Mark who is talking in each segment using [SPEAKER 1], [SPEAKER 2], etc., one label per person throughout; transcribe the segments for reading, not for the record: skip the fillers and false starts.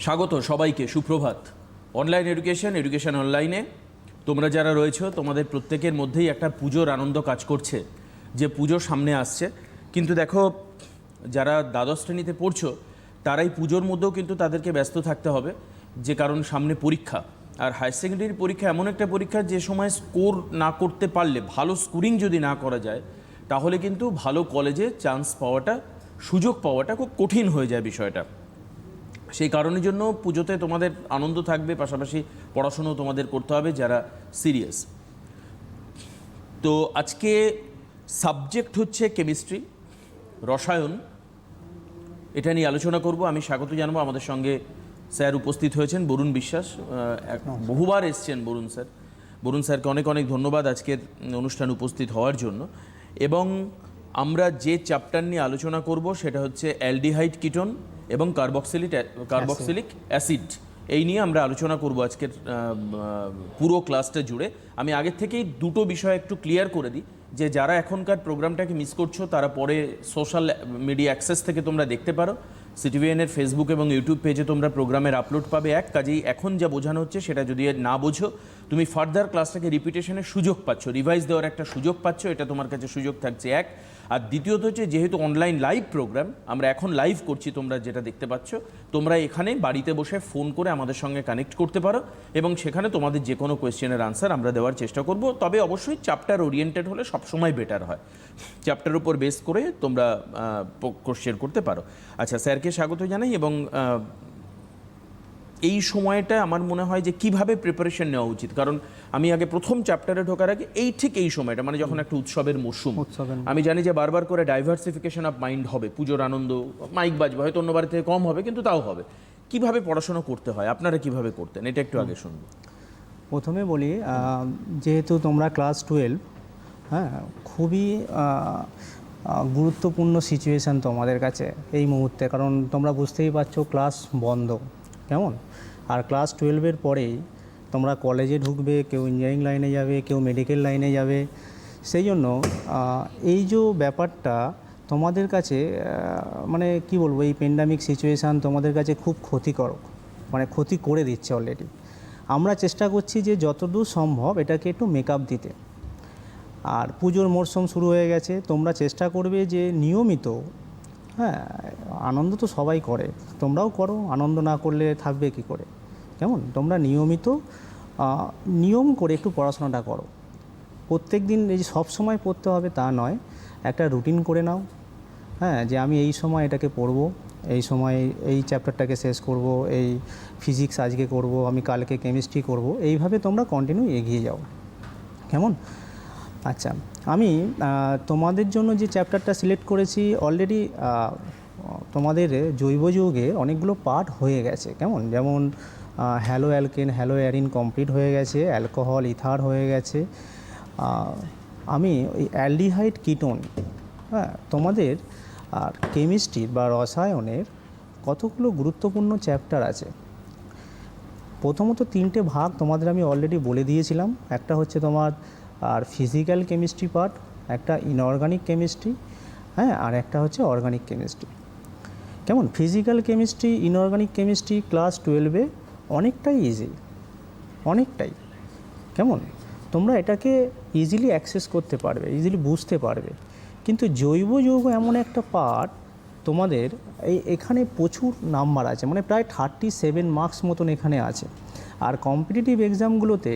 [SPEAKER 1] স্বাগত সবাইকে, সুপ্রভাত। অনলাইন এডুকেশন অনলাইনে তোমরা যারা রয়েছো তোমাদের প্রত্যেকের মধ্যেই একটা পুজোর আনন্দ কাজ করছে, যে পুজো সামনে আসছে। কিন্তু দেখো, যারা দ্বাদশ শ্রেণীতে পড়ছো তারাই পুজোর মধ্যেও কিন্তু তাদেরকে ব্যস্ত থাকতে হবে, যে কারণ সামনে পরীক্ষা। আর হায়ার সেকেন্ডারি পরীক্ষা এমন একটা পরীক্ষা যে সময় স্কোর না করতে পারলে, ভালো স্কোরিং যদি না করা যায়, তাহলে কিন্তু ভালো কলেজে চান্স পাওয়াটা, সুযোগ পাওয়াটা খুব কঠিন হয়ে যায় বিষয়টা। সেই কারণের জন্য পুজোতে তোমাদের আনন্দ থাকবে, পাশাপাশি পড়াশুনো তোমাদের করতে হবে যারা সিরিয়াস। তো আজকে সাবজেক্ট হচ্ছে কেমিস্ট্রি, রসায়ন, এটা নিয়ে আলোচনা করব। আমি স্বাগত জানাবো, আমাদের সঙ্গে স্যার উপস্থিত হয়েছেন বরুণ বিশ্বাস, বহুবার এসছেন বরুণ স্যারকে অনেক অনেক ধন্যবাদ আজকের অনুষ্ঠান উপস্থিত হওয়ার জন্য। এবং আমরা যে চ্যাপ্টার নিয়ে আলোচনা করব সেটা হচ্ছে অ্যালডিহাইড কিটোন এবং কার্বক্সিলিক অ্যাসিড। এই নিয়ে আমরা আলোচনা করব আজকের পুরো ক্লাসটা জুড়ে। আমি আগের থেকেই দুটো বিষয় একটু ক্লিয়ার করে দিই, যে যারা এখনকার প্রোগ্রামটাকে মিস করছো তারা পরে সোশ্যাল মিডিয়া অ্যাক্সেস থেকে তোমরা দেখতে পারো। সিটিভিএনের ফেসবুক এবং ইউটিউব পেজে তোমরা প্রোগ্রামের আপলোড পাবে। কাজেই এখন যা বোঝানো হচ্ছে সেটা যদি না বোঝো, তুমি ফার্দার ক্লাসটাকে রিপিটেশনের সুযোগ পাচ্ছ, রিভাইজ দেওয়ার একটা সুযোগ পাচ্ছ, এটা তোমার কাছে সুযোগ থাকছে এক। আর দ্বিতীয়ত হচ্ছে, যেহেতু অনলাইন লাইভ প্রোগ্রাম, আমরা এখন লাইভ করছি, তোমরা যেটা দেখতে পাচ্ছ, তোমরা এখানে বাড়িতে বসে ফোন করে আমাদের সঙ্গে কানেক্ট করতে পারো এবং সেখানে তোমাদের যে কোনো কোয়েশ্চেনের আনসার আমরা দেওয়ার চেষ্টা করব। তবে অবশ্যই চ্যাপ্টার ওরিয়েন্টেড হলে সবসময় বেটার হয়, চ্যাপ্টার উপর বেস করে তোমরা কোয়েশ্চেন করতে পারো। আচ্ছা, স্যারকে স্বাগত জানাই। এবং এই সময়টা আমার মনে হয় যে কিভাবে প্রিপারেশন নেওয়া উচিত, কারণ আমি আগে প্রথম চ্যাপ্টারে ঢোকার আগে ঠিক এই সময়টা, মানে যখন একটা উৎসবের মরশুম, আমি জানি যে বারবার করে ডাইভার্সিফিকেশন অফ মাইন্ড হবে, পুজোর আনন্দ, মাইক বাজবে, হয়তো অন্য বাড়ি থেকে কম হবে, কিন্তু তাও হবে। কিভাবে পড়াশোনা করতে হয়, আপনারা কিভাবে করতেন, এটা একটু আগে শুনবো।
[SPEAKER 2] প্রথমে বলি, যেহেতু তোমরা ক্লাস 12, হ্যাঁ, খুবই গুরুত্বপূর্ণ সিচুয়েশান তোমাদের কাছে এই মুহূর্তে, কারণ তোমরা বুঝতেই পারছো ক্লাস বন্ধ, কেমন। আর ক্লাস 12-এর পরেই তোমরা কলেজে ঢুকবে, কেউ ইঞ্জিনিয়ারিং লাইনে যাবে, কেউ মেডিকেল লাইনে যাবে। সেই জন্য এই যে ব্যাপারটা তোমাদের কাছে, মানে কি বলবো, এই প্যান্ডামিক সিচুয়েশান তোমাদের কাছে খুব ক্ষতিকারক, মানে ক্ষতি করে দিচ্ছে অলরেডি। আমরা চেষ্টা করছি যে যতদূর সম্ভব এটাকে একটু মেকআপ দিতে। আর পুজোর মরশুম শুরু হয়ে গেছে, তোমরা চেষ্টা করবে যে নিয়মিত, হ্যাঁ, আনন্দ তো সবাই করে, তোমরাও করো, আনন্দ না করলে থাকবে কি করে, কেমন। তোমরা নিয়মিত নিয়ম করে একটু পড়াশোনাটা করো। প্রত্যেক দিন এই যে সব সময় পড়তে হবে তা নয়, একটা রুটিন করে নাও, হ্যাঁ, যে আমি এই সময় এটাকে পড়বো, এই সময় এই চ্যাপ্টারটাকে শেষ করব, এই ফিজিক্স আজকে করব, আমি কালকে কেমিস্ট্রি করব, এইভাবে তোমরা কন্টিনিউ এগিয়ে যাও, কেমন। আচ্ছা, আমি তোমাদের জন্য যে চ্যাপ্টারটা সিলেক্ট করেছি, অলরেডি তোমাদের জৈব যৌগে অনেকগুলো পার্ট হয়ে গেছে, কেমন। যেমন hello alkane, hello arene complete হয়ে গেছে, অ্যালকোহল, ইথার হয়ে গেছে। আমি ওই অ্যালডিহাইড কিটোন, হ্যাঁ, তোমাদের আর কেমিস্ট্রির বা রসায়নের কতগুলো গুরুত্বপূর্ণ চ্যাপ্টার আছে। প্রথমত 3টে ভাগ তোমাদের আমি অলরেডি বলে দিয়েছিলাম। একটা হচ্ছে তোমার আর ফিজিক্যাল কেমিস্ট্রি পার্ট, একটা ইনঅর্গানিক কেমিস্ট্রি, হ্যাঁ, আর একটা হচ্ছে অর্গানিক কেমিস্ট্রি, কেমন। Physical chemistry, inorganic chemistry class 12-এ অনেকটাই ইজি, অনেকটাই, কেমন। তোমরা এটাকে ইজিলি অ্যাক্সেস করতে পারবে, ইজিলি বুঝতে পারবে। কিন্তু জৈব যৌগ এমন একটা পার্ট, তোমাদের এখানে প্রচুর নাম্বার আছে, মানে প্রায় 37 মার্কস মতন এখানে আছে। আর কম্পিটিটিভ এক্সামগুলোতে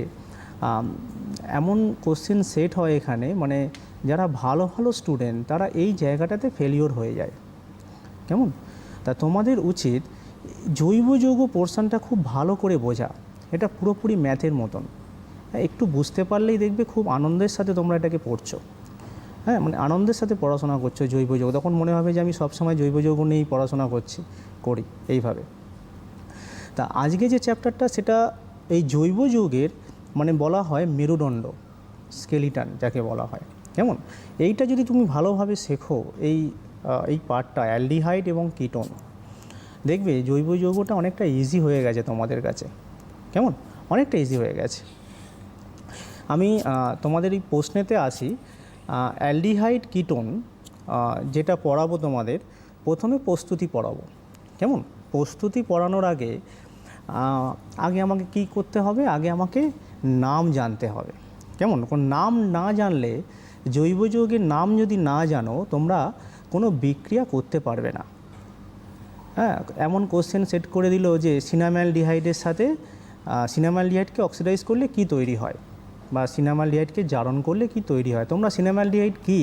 [SPEAKER 2] এমন কোশ্চেন সেট হয় এখানে, মানে যারা ভালো ভালো স্টুডেন্ট তারা এই জায়গাটাতে ফেলিওর হয়ে যায়, কেমন। তা তোমাদের উচিত জৈব যৌগ পোর্শনটা খুব ভালো করে বোঝা। এটা পুরোপুরি ম্যাথের মতন, একটু বুঝতে পারলেই দেখবে খুব আনন্দের সাথে তোমরা এটাকে পড়ছো, হ্যাঁ, মানে আনন্দের সাথে পড়াশোনা করছো জৈব যৌগ। তখন মনে হবে যে আমি সবসময় জৈব যৌগ নিয়েই পড়াশোনা করি এইভাবে। তা আজকে যে চ্যাপ্টারটা, সেটা এই জৈব যৌগের, মানে বলা হয় মেরুদণ্ড, স্কেলিটান যাকে বলা হয়, কেমন। এইটা যদি তুমি ভালোভাবে শেখো, এই পার্টটা অ্যালডিহাইড এবং কিটোন, দেখবে জৈব যৌগটা অনেকটা ইজি হয়ে গেছে তোমাদের কাছে, কেমন, অনেকটা ইজি হয়ে গেছে। আমি তোমাদের এই প্রশ্নেতে আসি। অ্যালডিহাইড কিটোন যেটা পড়াবো তোমাদের, প্রথমে প্রস্তুতি পড়াবো, কেমন। প্রস্তুতি পড়ানোর আগে আগে আমাকে কি করতে হবে, আগে আমাকে নাম জানতে হবে। কেমন? কোন নাম না জানলে, জৈব যৌগের নাম যদি না জানো তোমরা কোনো বিক্রিয়া করতে পারবে না। হ্যাঁ, এমন কোশ্চেন সেট করে দিল যে সিনামালডিহাইডের সাথে সিনামালডিহাইডকে অক্সিডাইজ করলে কি তৈরি হয়, বা সিনামালডিহাইডকে জারণ করলে কি তৈরি হয়। তোমরা সিনামালডিহাইড কি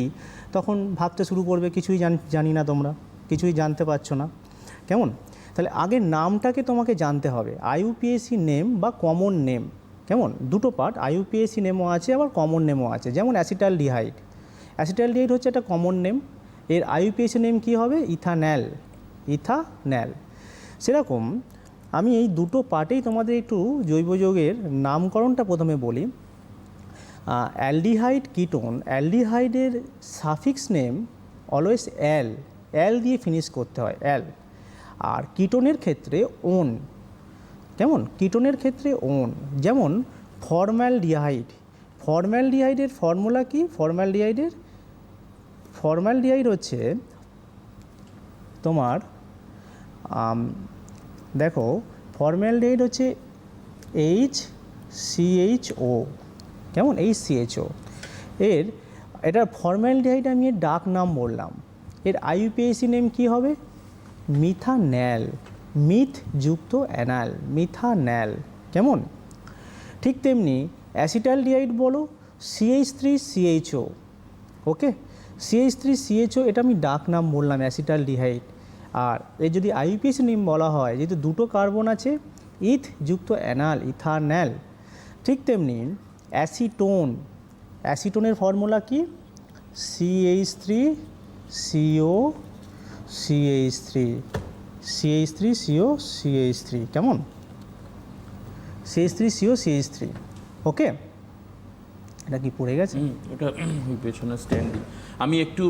[SPEAKER 2] তখন ভাবতে শুরু করবে, কিছুই জানি না, তোমরা কিছুই জানতে পারছো না। কেমন? তাহলে আগে নামটাকে তোমাকে জানতে হবে, আইইউপিএসি নেম বা কমন নেম। কেমন? দুটো পার্ট, আইইউপিএসি নেমও আছে আবার কমন নেমও আছে। যেমন অ্যাসিটালডিহাইড, অ্যাসিটালডিহাইড হচ্ছে একটা কমন নেম, এর আইইউপিএসি নেম কি হবে? Ethanol, ethanol. সেরকম আমি এই দুটো পার্টেই তোমাদের একটু জৈব যৌগের নামকরণটা প্রথমে বলি। অ্যালডিহাইড, কিটোন, অ্যালডিহাইডের সাফিক্স নেম অলওয়েজ এল দিয়ে ফিনিশ করতে হয়, এল। আর কিটোনের ক্ষেত্রে ওন। কেমন? কিটোনের ক্ষেত্রে ওন। যেমন ফর্মালডিহাইড, ফর্মালডিহাইডের ফর্মুলা কি? ফর্মালডিহাইড হচ্ছে তোমার দেখো, ফর্মালডিহাইড হচ্ছে HCHO। কেমন? HCHO। এটার ফর্মালডিহাইড আমি এর ডাক নাম বললাম। এর আইইউপিএসি নেম কি হবে? মিথানল, মিথ যুক্ত অ্যানাল, মিথানল। কেমন? ঠিক তেমনি অ্যাসিটালডিহাইড বলো, CH3CHO। ওকে, CH3CHO এটা আমি ডাক নাম বললাম অ্যাসিটালডিহাইড। আর এর যদি আইইউপিএসি নেম বলা হয়, যেহেতু দুটো কার্বন আছে, ইথ যুক্ত অ্যানাল, ইথানল। ঠিক তেমনি অ্যাসিটোন, অ্যাসিটোনের ফর্মুলা কি? CH3COCH3। কেমন? CH3COCH3। ওকে, এটা কি পড়ে গেছে?
[SPEAKER 1] ওটা পেছনে স্ট্যান্ডিং। আমি একটু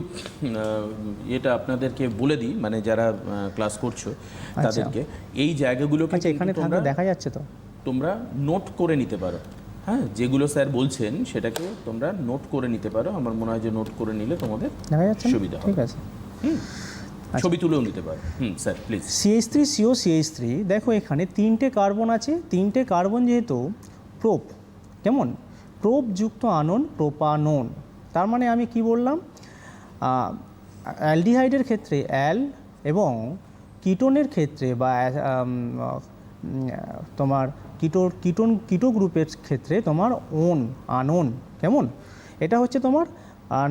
[SPEAKER 1] এটা আপনাদেরকে বলে দিই, মানে যারা ক্লাস করছো তাদেরকে এই জায়গাগুলোকে
[SPEAKER 2] আচ্ছা, এখানে থাকলে দেখা যাচ্ছে তো,
[SPEAKER 1] তোমরা নোট করে নিতে পারো। হ্যাঁ, যেগুলো স্যার বলছেন সেটাকে তোমরা নোট করে নিতে পারো। আমার মনে হয় যে নোট করে নিলে তোমাদের
[SPEAKER 2] দেখা যাচ্ছে,
[SPEAKER 1] সুবিধা হবে।
[SPEAKER 2] ঠিক আছে,
[SPEAKER 1] ছবি তুলেও নিতে পারো। Sir please.
[SPEAKER 2] CH3COCH3, দেখো এখানে 3টে কার্বন আছে, 3টে কার্বন যেহেতু প্রোপ। কেমন? প্রোপ যুক্ত আনন, প্রোপানন। তার মানে আমি কি বললাম? অ্যালডিহাইডের ক্ষেত্রে অ্যাল, এবং কিটোনের ক্ষেত্রে বা তোমার কিটো গ্রুপের ক্ষেত্রে তোমার ওন, আনন। কেমন? এটা হচ্ছে তোমার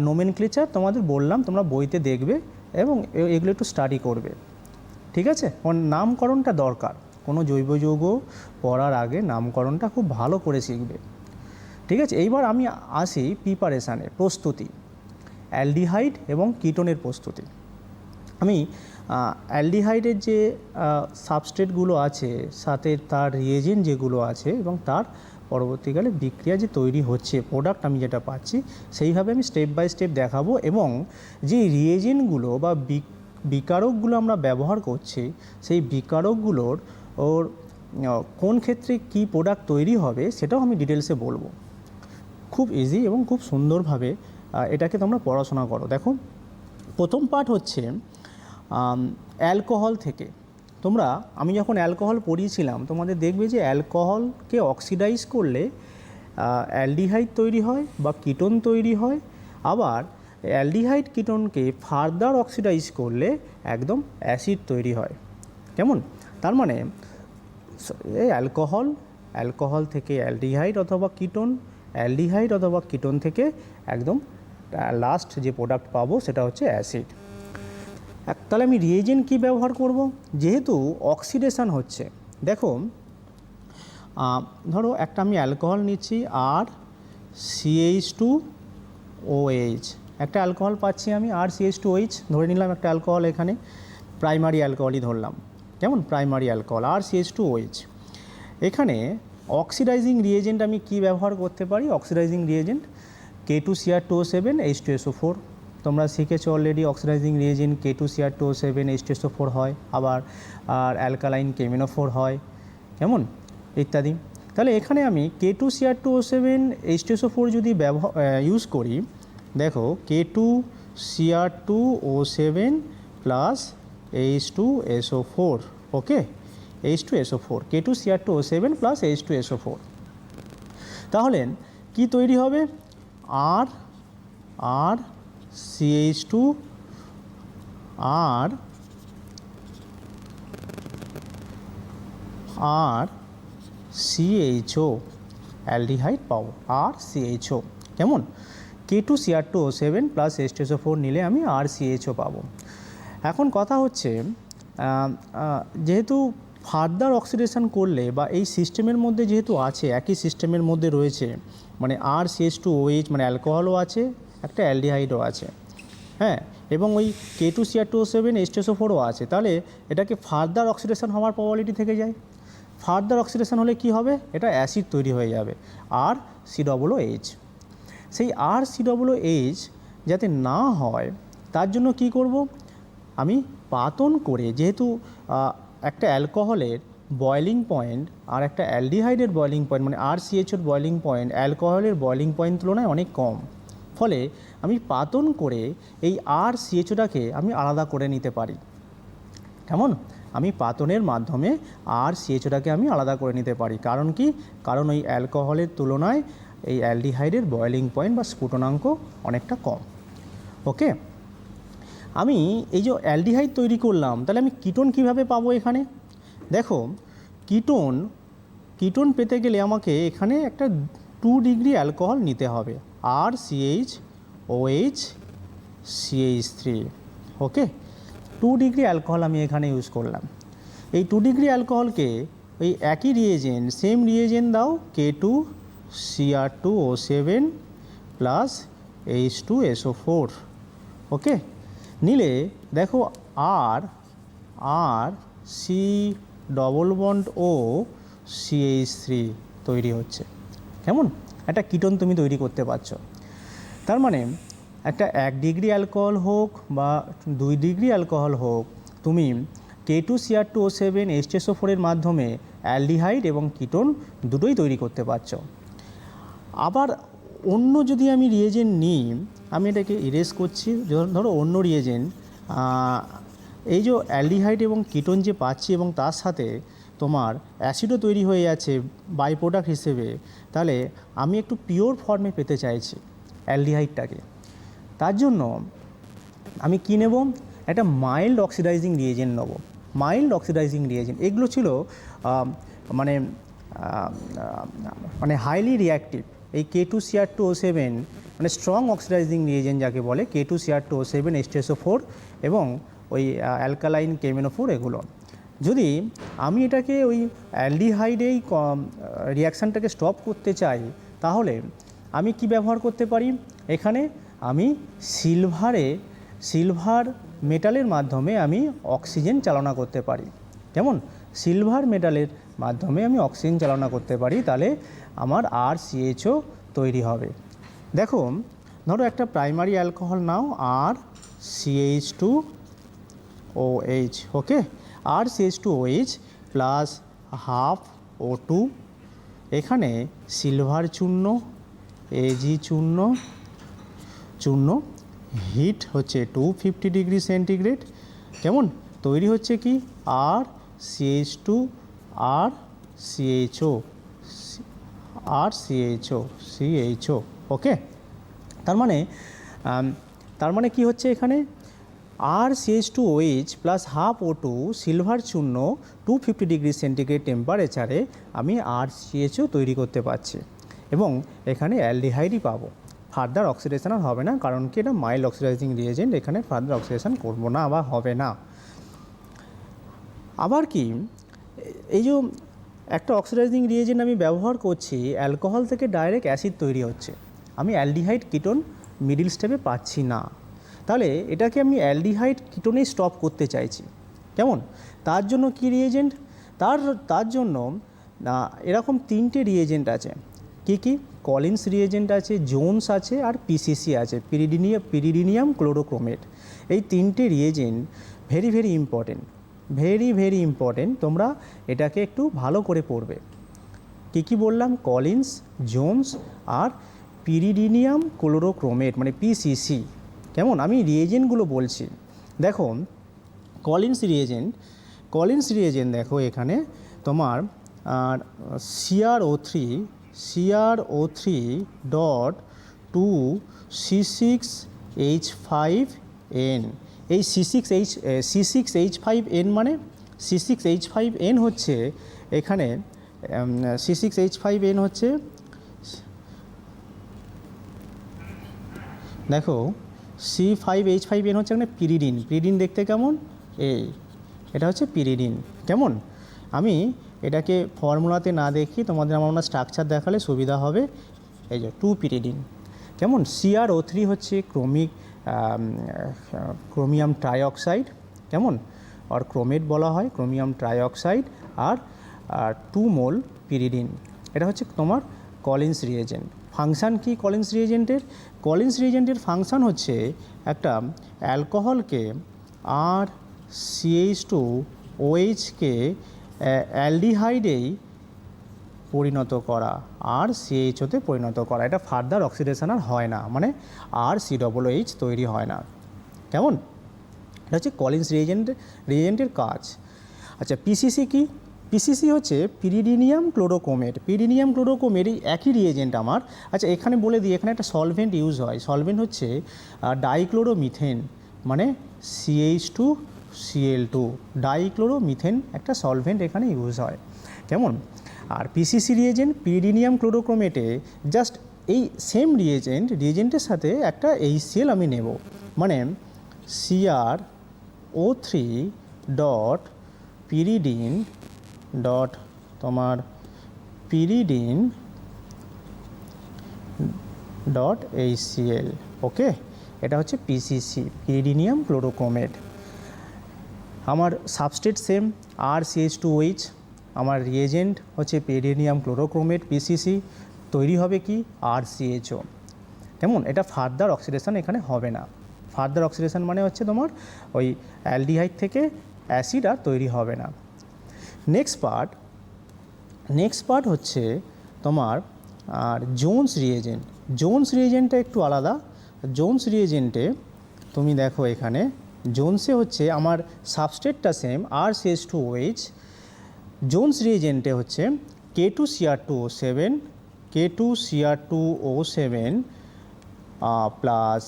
[SPEAKER 2] নোমেনক্লেচার, তোমাদের বললাম, তোমরা বইতে দেখবে এবং এগুলো একটু স্টাডি করবে। ঠিক আছে? নামকরণটা দরকার, কোনো জৈব যৌগ পড়ার আগে নামকরণটা খুব ভালো করে শিখবে। ঠিক আছে? এইবার আমি আসি প্রিপারেশানে, প্রস্তুতি, অ্যালডিহাইড এবং কিটোনের প্রস্তুতি। আমি অ্যালডিহাইডের যে সাবস্ট্রেটগুলো আছে, সাথে তার রিয়েজেন্ট যেগুলো আছে, এবং তার পরবর্তীকালে বিক্রিয়া যে তৈরি হচ্ছে, প্রোডাক্ট আমি যেটা পাচ্ছি, সেইভাবে আমি স্টেপ বাই স্টেপ দেখাবো। এবং যে রিয়েজেন্টগুলো বা বিকারকগুলো আমরা ব্যবহার করছি, সেই বিকারকগুলোর কোন ক্ষেত্রে কি প্রোডাক্ট তৈরি হবে সেটাও আমি ডিটেলসে বলবো। খুব ইজি এবং খুব সুন্দরভাবে এটাকে তোমরা পড়াশোনা করো। দেখো, প্রথম পার্ট হচ্ছে অ্যালকোহল থেকে। আমি যখন অ্যালকোহল পড়িয়েছিলাম, তোমাদের দেখবে যে অ্যালকোহলকে অক্সিডাইজ করলে অ্যালডিহাইড তৈরি হয় বা কিটোন তৈরি হয়। আবার অ্যালডিহাইড কিটোনকে ফার্দার অক্সিডাইজ করলে একদম অ্যাসিড তৈরি হয়। কেমন? তার মানে অ্যালকোহল থেকে অ্যালডিহাইড অথবা কিটোন, অ্যালডিহাইড অথবা কিটোন থেকে একদম লাস্ট যে প্রোডাক্ট পাবো সেটা হচ্ছে অ্যাসিড। তাহলে আমি রিয়েজেন্ট কী ব্যবহার করব? যেহেতু অক্সিডেশন হচ্ছে, দেখো ধরো একটা আমি অ্যালকোহল নিচ্ছি, আর CH2OH, একটা অ্যালকোহল পাচ্ছি আমি, আর CH2OH ধরে নিলাম একটা অ্যালকোহল, এখানে প্রাইমারি অ্যালকোহলই ধরলাম। কেমন? প্রাইমারি অ্যালকোহল, আর CH2OH। এখানে অক্সিডাইজিং রিয়েজেন্ট আমি কি ব্যবহার করতে পারি? Oxidising reagent K2Cr2O7 H2SO4। তোমরা শিখেছো already, oxidising reagent K2Cr2O7 H2SO4 হয়, আবার আর অ্যালকালাইন KMnO4 হয়। কেমন? ইত্যাদি। তাহলে এখানে আমি K2Cr2O7 H2SO4 যদি ইউজ করি, দেখো K2Cr2O7 প্লাস H2SO4। ওকে, H2SO4, K2Cr2O7 প্লাস H2SO4। তাহলে কি তৈরি হবে? আর আর CH2 আর আর CHO অ্যালডিহাইড পাবো, আর CHO। কেমন? K2Cr2O7 প্লাস H2SO4 নিলে আমি আর CHO পাবো। এখন কথা হচ্ছে যেহেতু ফার্দার অক্সিডেশন করলে বা এই সিস্টেমের মধ্যে যেহেতু আছে, একই সিস্টেমের মধ্যে রয়েছে, মানে আর CH2OH মানে অ্যালকোহলও আছে, একটা অ্যালডিহাইডও আছে, হ্যাঁ, এবং ওই K2Cr2O7 H2SO4ও আছে, তাহলে এটাকে ফার্দার অক্সিডেশন হওয়ার প্রবাবিলিটি থেকে যায়। ফার্দার অক্সিডেশন হলে কি হবে? এটা অ্যাসিড তৈরি হয়ে যাবে, আর COOH। সেই আর COOH যাতে না হয় তার জন্য কি করব? আমি পাতন করে, যেহেতু একটা অ্যালকোহলের বয়লিং পয়েন্ট আর একটা অ্যালডিহাইডের বয়লিং পয়েন্ট মানে আর CHOর বয়লিং পয়েন্ট অ্যালকোহলের বয়লিং পয়েন্ট তুলনায় অনেক কম, ফলে আমি পাতন করে এই আর CHOটাকে আমি আলাদা করে নিতে পারি। কেমন? আমি পাতনের মাধ্যমে আর CHOটাকে আমি আলাদা করে নিতে পারি। কারণ কি? কারণ ওই অ্যালকোহলের তুলনায় এই অ্যালডিহাইডের বয়লিং পয়েন্ট বা স্ফুটনাঙ্ক অনেকটা কম। ওকে, আমি এই যে অ্যালডিহাইড তৈরি করলাম, তাহলে আমি কিটোন কিভাবে পাবো? এখানে দেখো, কিটোন পেতে গেলে আমাকে এখানে একটা 2 ডিগ্রি অ্যালকোহল নিতে হবে, আর CHOH CH3। ওকে, 2 ডিগ্রি অ্যালকোহল আমি এখানে ইউজ করলাম। এই 2 ডিগ্রি অ্যালকোহলকে ওই একই রিয়েজেন্ট, সেম রিয়েজেন্ট দাও, K2Cr2O7 প্লাস H2SO4। ওকে, নিলে দেখো আর সি ডবল বন্ড ও CH3 তৈরি হচ্ছে। কেমন? একটা কিটোন তুমি তৈরি করতে পারছো। তার মানে একটা 1 ডিগ্রি অ্যালকোহল হোক বা 2 ডিগ্রি অ্যালকোহল হোক, তুমি K2Cr2O7 H2SO4 এর মাধ্যমে অ্যালডিহাইড এবং কিটোন দুটোই তৈরি করতে পারছো। আবার অন্য যদি আমি রিয়েজেন্ট নিই, আমি এটাকে ইরেজ করছি, ধরো অন্য রিয়েজেন্ট, এই যে অ্যালডিহাইড এবং কিটোন যে পাচ্ছি এবং তার সাথে তোমার অ্যাসিডও তৈরি হয়ে যাচ্ছে বাই প্রোডাক্ট হিসেবে, তাহলে আমি একটু পিওর ফর্মে পেতে চাইছি অ্যালডিহাইডটাকে। তার জন্য আমি কী নেব? একটা মাইল্ড অক্সিডাইজিং রিয়েজেন্ট নেব। মাইল্ড অক্সিডাইজিং রিয়েজেন্ট এগুলো ছিল মানে হাইলি রিঅ্যাক্টিভ। এই K2Cr2O7 মানে স্ট্রং অক্সিডাইজিং রিয়েজেন্ট যাকে বলে, K2Cr2O7 H2SO4 এবং ওই অ্যালকালাইন KMnO4 এগুলো। যদি আমি এটাকে ওই অ্যালডিহাইডেই রিয়াকশানটাকে স্টপ করতে চাই, তাহলে আমি কি ব্যবহার করতে পারি? এখানে আমি সিলভার মেটালের মাধ্যমে আমি অক্সিজেন চালনা করতে পারি। কেমন? সিলভার মেটালের মাধ্যমে আমি অক্সিজেন চালনা করতে পারি, তাহলে আমার আর CHO তৈরি হবে। দেখো, ধরো একটা প্রাইমারি অ্যালকোহল নাও, আর CH2OH। ওকে, আর CH2OH প্লাস হাফ O2, এখানে সিলভার চূর্ণ, Ag চূর্ণ, হিট হচ্ছে 250 ডিগ্রি সেন্টিগ্রেড। কেমন? তৈরি হচ্ছে কি? আর CH2 আর CHO। ওকে, তার মানে কি হচ্ছে এখানে? আর CH2OH plus half O2 silver চূর্ণ 250 ডিগ্রি সেন্টিগ্রেড টেম্পারেচারে আমি আর CHO তৈরি করতে পারছি, এবং এখানে অ্যালডিহাইডই পাবো। ফার্দার অক্সিডেশন আর হবে না, কারণ কি এটা মাইল্ড অক্সিডাইজিং রিয়েজেন্ট, এখানে ফার্দার অক্সিডেশন করবো না বা হবে না। আবার কি, এই যে একটা অক্সিডাইজিং রিয়েজেন্ট আমি ব্যবহার করছি, অ্যালকোহল থেকে ডাইরেক্ট অ্যাসিড তৈরি হচ্ছে, আমি অ্যালডিহাইড কিটোন মিডিল স্টেপে পাচ্ছি না, তাহলে এটাকে আমি অ্যালডিহাইড কিটোনেই স্টপ করতে চাইছি। কেমন? তার জন্য কি রিয়েজেন্ট? তার জন্য এরকম 3টে রিয়েজেন্ট আছে। কি? কলিন্স রিয়েজেন্ট আছে, জোন্স আছে, আর PCC আছে, পিরিডিনিয়াম ক্লোরোক্রোমেট। এই 3টে রিয়েজেন্ট ভেরি ভেরি ইম্পর্টেন্ট। তোমরা এটাকে একটু ভালো করে পড়বে। কি বললাম? কলিন্স, জোন্স আর পিরিডিনিয়াম ক্লোরোক্রোমেট মানে PCC। কেমন? আমি রিয়েজেন্টগুলো বলছি। দেখো, কলিন্স রিয়েজেন্ট কলিন্স রিয়েজেন্ট দেখো এখানে তোমার CrO3 ডট 2C6H5N। এই C6H5N মানে C6H5N হচ্ছে এখানে C6H5N হচ্ছে, দেখো C5H5N হচ্ছে এখানে পিরিডিন। পিরিডিন দেখতে কেমন? এটা হচ্ছে পিরিডিন। কেমন? আমি এটাকে ফর্মুলাতে না দেখি তোমাদের আমার স্ট্রাকচার দেখালে সুবিধা হবে। এই যে 2 পিরিডিন। কেমন? CrO3 হচ্ছে ক্রোমিয়াম ট্রাইঅক্সাইড, কেমন, আর ক্রোমেট বলা হয়, ক্রোমিয়াম ট্রাইঅক্সাইড, আর 2 মোল পিরিডিন। এটা হচ্ছে তোমার কলিন্স রিয়েজেন্ট। ফাংশান কি কলিন্স রিয়েজেন্টের? কলিন্স রিয়েজেন্টের ফাংশান হচ্ছে একটা অ্যালকোহলকে আর CH2OH-কে অ্যালডিহাইডেই পরিণত করা, আর CHO-তে পরিণত করা। এটা ফার্দার অক্সিডেশন আর হয় না, মানে আর COOH তৈরি হয় না। কেমন? এটা হচ্ছে কলিন্স রিয়েজেন্টের কাজ। আচ্ছা, পিসিসি কি? পিসিসি হচ্ছে পিরিডিনিয়াম ক্লোরোক্রোমেট। পিরিডিনিয়াম ক্লোরোক্রোমেট এই একই রিয়েজেন্ট আমার। আচ্ছা, এখানে বলে দিই, এখানে একটা সলভেন্ট ইউজ হয়। সলভেন্ট হচ্ছে ডাইক্লোরোমিথেন, মানে CH2Cl2। ডাইক্লোরোমিথেন একটা সলভেন্ট এখানে ইউজ হয়। কেমন? আর পিসিসি রিয়েজেন্ট পিরিডিনিয়াম ক্লোরোক্রোমেটে জাস্ট এই সেম রিয়েজেন্টের সাথে একটা HCl আমি নেব, মানে CrO3 ডট পিরিডিন ডট তোমার পিরিডিন ডট HCl। ওকে, এটা হচ্ছে পিসিসি, পিরিডিনিয়াম ক্লোরোক্রোমেট। আমার সাবস্ট্রেট সেম আর CH2OH, আমার রিয়েজেন্ট হচ্ছে পিরিডিনিয়াম ক্লোরোক্রোমেট পিসিসি, তৈরি হবে কি আর CHO। কেমন? এটা ফার্দার অক্সিডেশন এখানে হবে না। ফার্দার অক্সিডেশন মানে হচ্ছে তোমার ওই অ্যালডিহাইড থেকে অ্যাসিড আর তৈরি হবে না। নেক্সট পার্ট হচ্ছে তোমার আর জোন্স রিয়েজেন্ট। জোন্স রিয়েজেন্টটা একটু আলাদা। জোন্স রিয়েজেন্টে তুমি দেখো এখানে জোন্সে হচ্ছে আমার সাবস্ট্রেটটা সেম আর CH2OH। জোন্স রিয়েজেন্টে হচ্ছে K2Cr2O7 প্লাস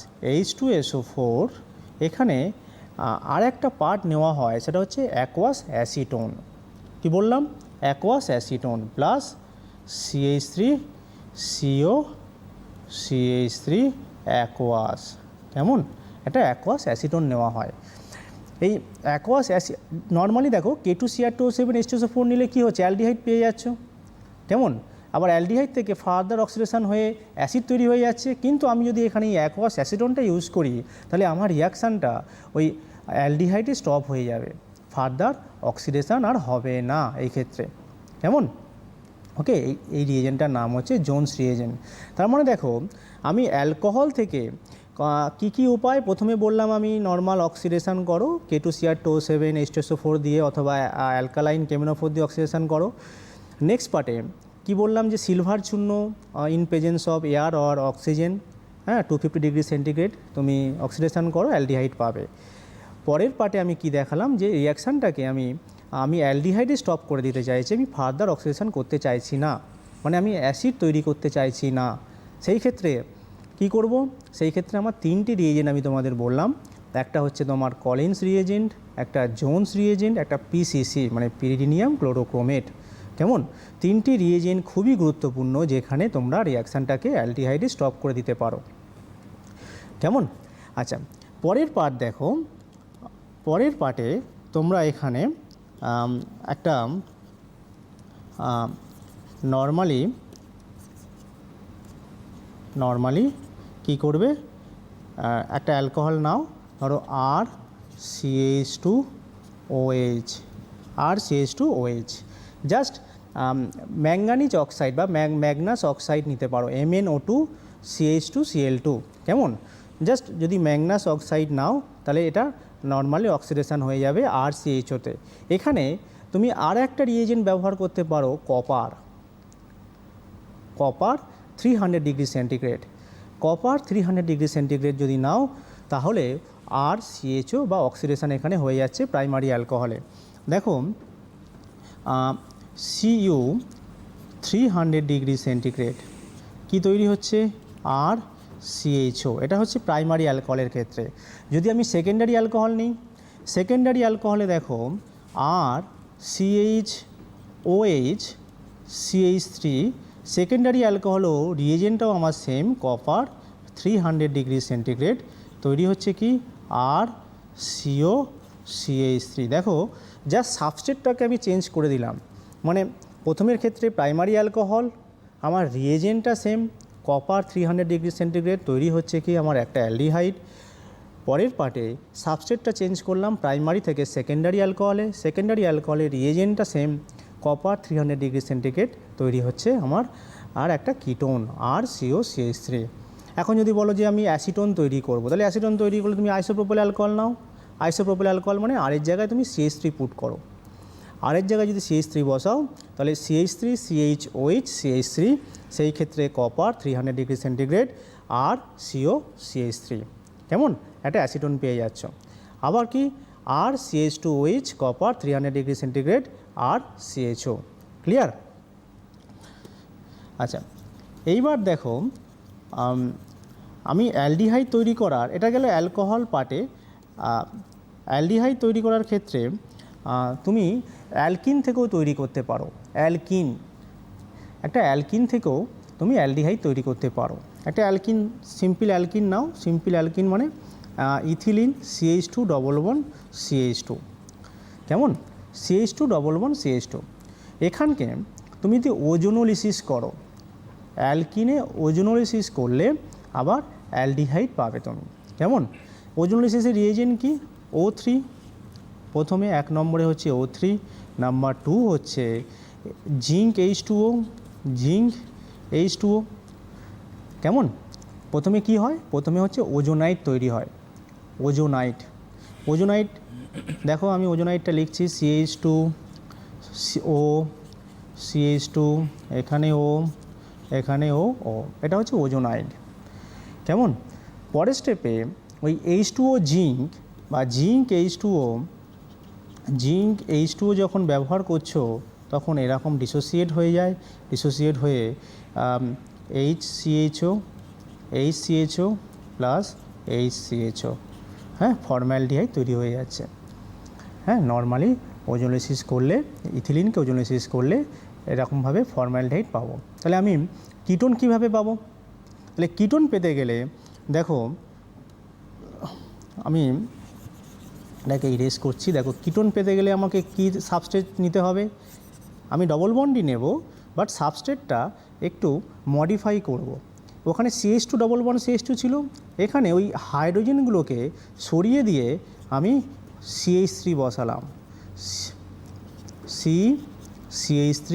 [SPEAKER 2] H2SO4। এখানে আর একটা পার্ট নেওয়া হয়, সেটা হচ্ছে অ্যাকোয়াস অ্যাসিটোন। কি বললাম? Aqueous acetone plus CH3CO CH3 aqueous. কেমন? এটা অ্যাকোয়াস অ্যাসিটোন নেওয়া হয়। এই অ্যাকোয়াস নর্মালি দেখো K2Cr2O7 H2SO4 নিলে কী হচ্ছে? অ্যালডিহাইড পেয়ে যাচ্ছ। কেমন? আবার অ্যালডিহাইড থেকে ফার্দার অক্সিডেশন হয়ে অ্যাসিড তৈরি হয়ে যাচ্ছে। কিন্তু আমি যদি এখানে এই অ্যাকোয়াস অ্যাসিটোনটা ইউজ করি, তাহলে আমার রিয়াকশানটা ওই অ্যালডিহাইডে স্টপ হয়ে যাবে, ফার্দার অক্সিডেশন আর হবে না এই ক্ষেত্রে। কেমন? ওকে, এই রিয়েজেন্টটার নাম হচ্ছে জোন্স রিয়েজেন্ট। তার মানে দেখো, আমি অ্যালকোহল থেকে কি উপায়? প্রথমে বললাম আমি নর্মাল অক্সিডেশন করো K2Cr2O7 H2SO4 দিয়ে, অথবা অ্যালকালাইন KMNO4 দিয়ে অক্সিডেশন করো। নেক্সট পার্টে কি বললাম যে সিলভার চূর্ণ in presence of air or oxygen, 250 degree centigrade তুমি অক্সিডেশন করো, অ্যালডিহাইড পাবে। পরের পার্টে আমি কি দেখালাম যে রিয়াকশানটাকে আমি অ্যালডিহাইডে স্টপ করে দিতে চাইছি, আমি ফার্দার অক্সিডেশন করতে চাইছি না, মানে আমি অ্যাসিড তৈরি করতে চাইছি না। সেই ক্ষেত্রে কি করব? সেই ক্ষেত্রে আমার 3টি রিয়েজেন্ট আমি তোমাদের বললাম। একটা হচ্ছে তোমার কলিন্স রিয়েজেন্ট, একটা জোন্স রিয়েজেন্ট, একটা পিসিসি মানে পিরিডিনিয়াম ক্লোরোক্রোমেট। কেমন? 3টি রিয়েজেন্ট খুবই গুরুত্বপূর্ণ, যেখানে তোমরা রিয়াকশানটাকে অ্যালডিহাইডে স্টপ করে দিতে পারো। কেমন? আচ্ছা, পরের পার্ট দেখো। পরের পার্টে তোমরা এখানে একটা নর্মালি কি করবে? একটা অ্যালকোহল নাও, ধরো আর CH2OH, জাস্ট ম্যাঙ্গানিজ অক্সাইড বা ম্যাগনাস অক্সাইড নিতে পারো, MnO2CH2Cl2। কেমন? জাস্ট যদি ম্যাগনাস অক্সাইড নাও, তাহলে এটা নর্মালি অক্সিডেশন হয়ে যাবে আর CHO-তে। এখানে তুমি আর একটা রিয়েজেন্ট ব্যবহার করতে পারো, copper 300 degree centigrade. Copper 300 degree centigrade যদি নাও, তাহলে আর CHO বা অক্সিডেশন এখানে হয়ে যাচ্ছে প্রাইমারি অ্যালকোহলে। দেখো Cu 300 ডিগ্রি সেন্টিগ্রেড কি তৈরি হচ্ছে আর CHO, এটা হচ্ছে প্রাইমারি অ্যালকোহলের ক্ষেত্রে। যদি আমি সেকেন্ডারি অ্যালকোহল নিই, সেকেন্ডারি অ্যালকোহলে দেখো আর CHOH CH3, সেকেন্ডারি অ্যালকোহলও রিয়েজেন্টটাও আমার সেম, কপার 300 ডিগ্রি সেন্টিগ্রেড তৈরি হচ্ছে কি আর CO CH3। দেখো জাস্ট সাবস্ট্রেটটাকে আমি চেঞ্জ করে দিলাম, মানে প্রথমের ক্ষেত্রে প্রাইমারি অ্যালকোহল আমার রিয়েজেন্টটা সেম, কপার 300 ডিগ্রি সেন্টিগ্রেড তৈরি হচ্ছে কি আমার একটা অ্যালডিহাইড। পরের পার্টে সাবস্ট্রেটটা চেঞ্জ করলাম প্রাইমারি থেকে সেকেন্ডারি অ্যালকোহলে, সেকেন্ডারি অ্যালকোহলে রিয়েজেন্টটা সেম, কপার 300 ডিগ্রি সেন্টিগ্রেড তৈরি হচ্ছে আমার আর একটা কিটোন আর COCH3। এখন যদি বলো যে আমি অ্যাসিটোন তৈরি করব, তাহলে অ্যাসিটোন তৈরি করলে তুমি আইসোপ্রোপাইল অ্যালকোহল নাও, আইসোপ্রোপাইল অ্যালকোহল মানে আরের জায়গায় তুমি CH3 পুট করো, আরের জায়গায় যদি CH3 বসাও তাহলে CH3 CHOH CH3, সেই ক্ষেত্রে কপার 300 ডিগ্রি সেন্টিগ্রেড আর COCH3, কেমন একটা অ্যাসিটোন পেয়ে যাচ্ছ। আবার কি আর CH2OH কপার 300 ডিগ্রি সেন্টিগ্রেড আর CHO, ক্লিয়ার? আচ্ছা, এইবার দেখো আমি অ্যালডিহাইড তৈরি করার, এটা গেল অ্যালকোহল পার্টে। অ্যালডিহাইড তৈরি করার ক্ষেত্রে তুমি অ্যালকিন থেকেও তৈরি করতে পারো, অ্যালকিন, একটা অ্যালকিন থেকেও তুমি অ্যালডিহাইড তৈরি করতে পারো। একটা অ্যালকিন, সিম্পল অ্যালকিন নাও, সিম্পল অ্যালকিন মানে ethylene CH2 double bond CH2, কেমন CH2 ডবল বন্ড CH2। এখানকে তুমি যদি ওজোনোলিসিস করো, অ্যালকিনে ওজোনোলিসিস করলে আবার অ্যালডিহাইড পাবে তুমি, কেমন? ওজোনোলিসিসের রিয়েজেন্ট কি O3, প্রথমে 1 নম্বরে হচ্ছে O3, নাম্বার 2 হচ্ছে জিঙ্ক H2O, জিঙ্ক H2O, কেমন? প্রথমে কি হয়, প্রথমে হচ্ছে ওজোনাইট তৈরি হয়, ওজোনাইট, ওজোনাইট দেখো আমি ওজোনাইটটা লিখছি CH2O CH2, এখানে O, এখানে O, এটা হচ্ছে ওজোনাইট, কেমন? পরের স্টেপে ওই H2O জিঙ্ক বা জিঙ্ক H2O, জিঙ্ক H2O যখন ব্যবহার করছো তখন এরকম ডিসোসিয়েট হয়ে যায়, ডিসোসিয়েট হয়ে HCHO HCHO প্লাস HCHO, হ্যাঁ, ফর্মালডিহাইড তৈরি হয়ে যাচ্ছে। হ্যাঁ, নর্মালি ওজোনোলিসিস করলে, ইথিলিনকে ওজোনোলিসিস করলে এরকমভাবে ফর্মালডিহাইড পাবো। তাহলে আমি কিটোন কিভাবে পাবো? তাহলে কিটোন পেতে গেলে দেখো আমি এটাকে ইরেজ করছি। দেখো কিটোন পেতে গেলে আমাকে কি সাবস্ট্রেট নিতে হবে? আমি ডবল বন্ডই নেব, বাট সাবস্ট্রেটটা একটু মডিফাই করব। ওখানে CH2 ডবল বন্ড CH2 ছিল, এখানে ওই হাইড্রোজেনগুলোকে সরিয়ে দিয়ে আমি CH3 বসালাম, CH3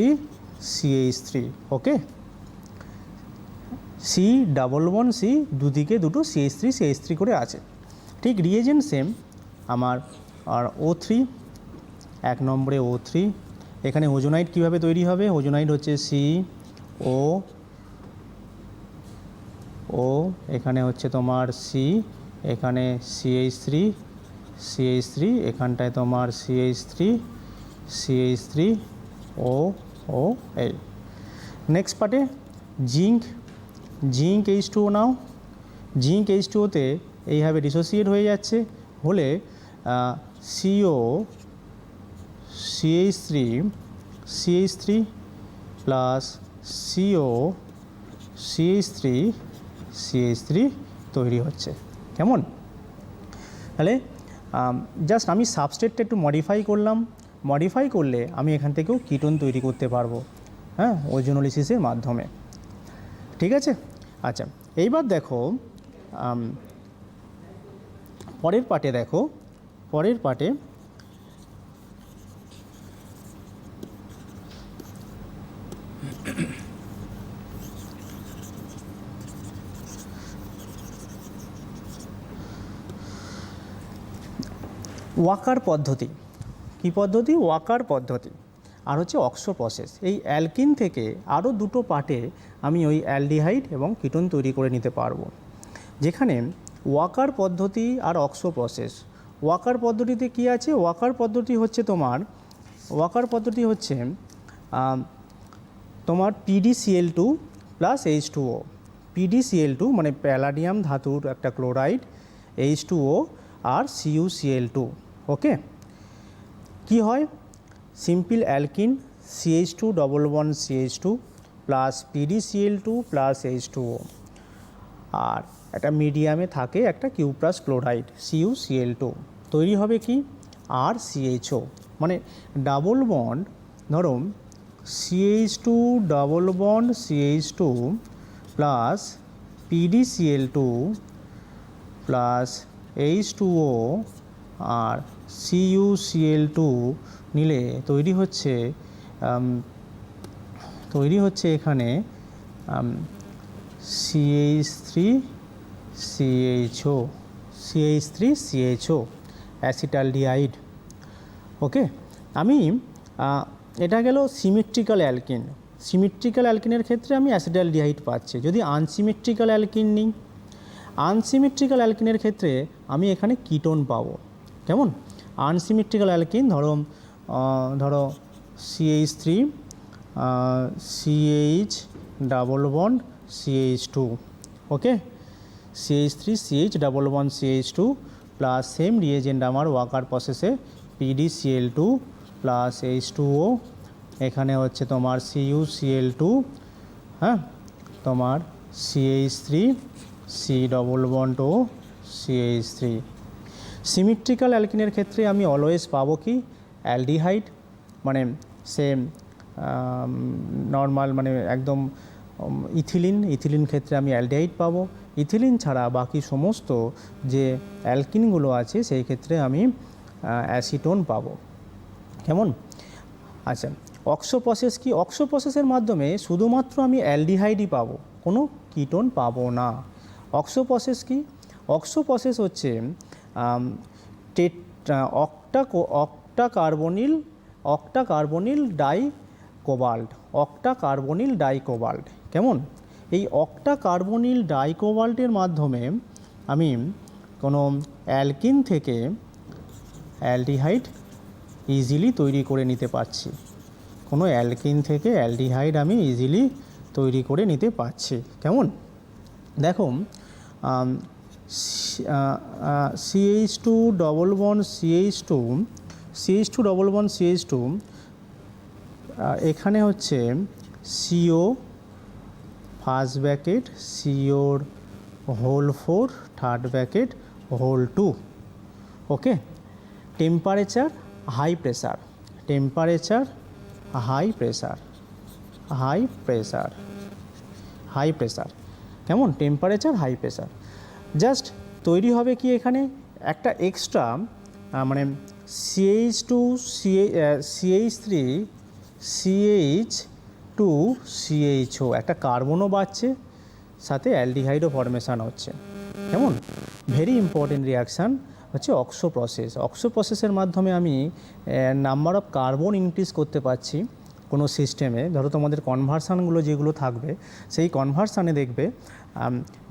[SPEAKER 2] ওকে, C ডাবল বন্ড C, দুদিকে দুটো CH3 করে আছে। ঠিক রিয়েজেন্ট সেম আমার আর O3, 1 নম্বরে O3, এখানে ওজোনাইট কিভাবে তৈরি হবে? ওজোনাইট হচ্ছে CO, এখানে হচ্ছে তোমার C, এখানে CH3, এখানটায় তোমার CH3, O এই। নেক্সট পার্টে জিঙ্ক H2O নাও, জিঙ্ক H2O-তে এইভাবে ডিসোসিয়েট হয়ে যাচ্ছে, হলে CO CH3 plus CO CH3 তৈরি হচ্ছে, কেমন? তাহলে জাস্ট আমি সাবস্ট্রেটটা একটু মডিফাই করলাম, মডিফাই করলে আমি এখান থেকেও কিটোন তৈরি করতে পারবো, হ্যাঁ, ওজোনোলিসিসের মাধ্যমে, ঠিক আছে? আচ্ছা, এইবার দেখো পরের পার্টে, দেখো পরের পার্টে ওয়াকার পদ্ধতি, কি পদ্ধতি? ওয়াকার পদ্ধতি, আর হচ্ছে অক্সো প্রসেস। এই অ্যালকিন থেকে আরও দুটো পার্টে আমি ওই অ্যালডিহাইড এবং কিটোন তৈরি করে নিতে পারবো। যেখানে ওয়াকার পদ্ধতি আর অক্সো প্রসেস, ওয়াকার পদ্ধতিতে কি আছে? ওয়াকার পদ্ধতি হচ্ছে তোমার তোমার PdCl2 প্লাস H2O। PdCl2 মানে প্যালাডিয়াম ধাতুর একটা ক্লোরাইড, H2O আর CuCl2। ওকে, কি হয়? Simple alkyne CH2 double bond CH2 plus PdCl2 plus H2O, আর একটা মিডিয়ামে থাকে একটা কিউ প্লাস ক্লোরাইড CuCl2, তৈরি হবে কি? RCHO, মানে ডাবল বন্ড, ধরো CH2 double bond CH2 plus PdCl2 plus H2O আর CuCl2 নিলে তৈরি হচ্ছে এখানে CH3CHO অ্যাসিটালডিহাইড। ওকে, আমি এটা গেল সিমেট্রিক্যাল অ্যালকিন। সিমেট্রিক্যাল অ্যালকিনের ক্ষেত্রে আমি অ্যাসিটালডিহাইড পাচ্ছি। যদি আনসিমেট্রিক্যাল অ্যালকিন নিই, আনসিমেট্রিক্যাল অ্যালকিনের ক্ষেত্রে আমি এখানে কিটোন পাবো। কেমন? আনসিমেট্রিক্যাল অ্যালকিন ধরো CH3 CH double bond CH2। ওকে, CH3CH double bond CH2 plus same reagent আমার ওয়াকার প্রসেসে PdCl2 প্লাস H2O, এখানে হচ্ছে তোমার CuCl2, হ্যাঁ, তোমার CH3 C ডবল বন্ড ও CH3। সিমেট্রিক্যাল অ্যালকিনের ক্ষেত্রে আমি অলওয়েজ পাবো কি? অ্যালডিহাইড, মানে সেম নর্মাল, মানে একদম ইথিলিন ক্ষেত্রে আমি অ্যালডিহাইড পাবো। ইথিলিন ছাড়া বাকি সমস্ত যে অ্যালকিনগুলো আছে সেই ক্ষেত্রে আমি অ্যাসিটোন পাবো। কেমন? আচ্ছা, অক্সো প্রসেস কি? অক্সো প্রসেসের মাধ্যমে শুধুমাত্র আমি অ্যালডিহাইডই পাবো, কোনো কিটোন পাবো না। অক্সো প্রসেস কি? অক্সো প্রসেস হচ্ছে অক্টাকার্বনিল ডাইকোবাল্ট। কেমন? এই অক্টাকার্বনিল ডাইকোবাল্টের মাধ্যমে আমি কোনো অ্যালকিন থেকে অ্যালডিহাইড ইজিলি তৈরি করে নিতে পারছি। কোনো অ্যালকিন থেকে অ্যালডিহাইড আমি ইজিলি তৈরি করে নিতে পারছি। কেমন? দেখো, CH2 double bond CH2 double bond CH2, এখানে হচ্ছে CO ফার্স্ট ব্র্যাকেট, COর whole 4 third bracket whole 2। Okay, temperature high pressure, কেমন? Temperature high pressure. জাস্ট তৈরি হবে কি এখানে একটা এক্সট্রা, মানে CH2 CH3 CH2 CHO, একটা কার্বনও বাড়ছে, সাথে অ্যালডিহাইডও ফর্মেশান হচ্ছে। কেমন? ভেরি ইম্পর্টেন্ট রিয়াকশান হচ্ছে অক্সো প্রসেস। অক্সো প্রসেসের মাধ্যমে আমি নাম্বার অফ কার্বন ইনক্রিজ করতে পারছি কোনো সিস্টেমে। ধরো তোমাদের কনভার্সানগুলো যেগুলো থাকবে, সেই কনভার্সানে দেখবে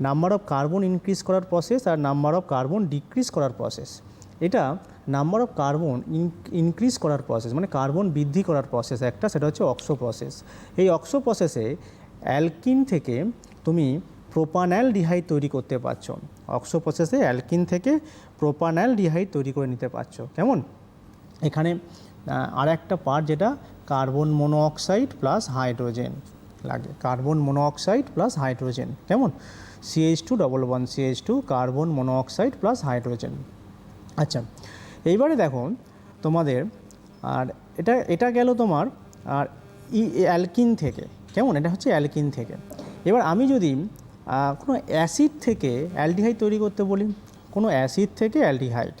[SPEAKER 2] নাম্বার অফ কার্বন ইনক্রিজ করার প্রসেস আর নাম্বার অফ কার্বন ডিক্রিজ করার প্রসেস। এটা নাম্বার অফ কার্বন ইনক্রিজ করার প্রসেস, মানে কার্বন বৃদ্ধি করার প্রসেস একটা, সেটা হচ্ছে অক্সো প্রসেস। এই অক্সো প্রসেসে অ্যালকিন থেকে তুমি প্রোপানঅ্যালডিহাইড তৈরি করতে পারছো। অক্সো প্রসেসে অ্যালকিন থেকে প্রোপানঅ্যালডিহাইড তৈরি করে নিতে পারছো। কেমন? এখানে আর একটা পার্ট যেটা কার্বন মনোঅক্সাইড প্লাস হাইড্রোজেন লাগে, কার্বন মনোঅক্সাইড প্লাস হাইড্রোজেন। কেমন? CH2 double bond CH2 carbon monoxide plus hydrogen. আচ্ছা, এইবারে দেখো তোমাদের, আর এটা গেল তোমার আর অ্যালকিন থেকে। কেমন? এটা হচ্ছে অ্যালকিন থেকে। এবার আমি যদি কোনো অ্যাসিড থেকে অ্যালডিহাইড তৈরি করতে বলি, কোনো অ্যাসিড থেকে অ্যালডিহাইড।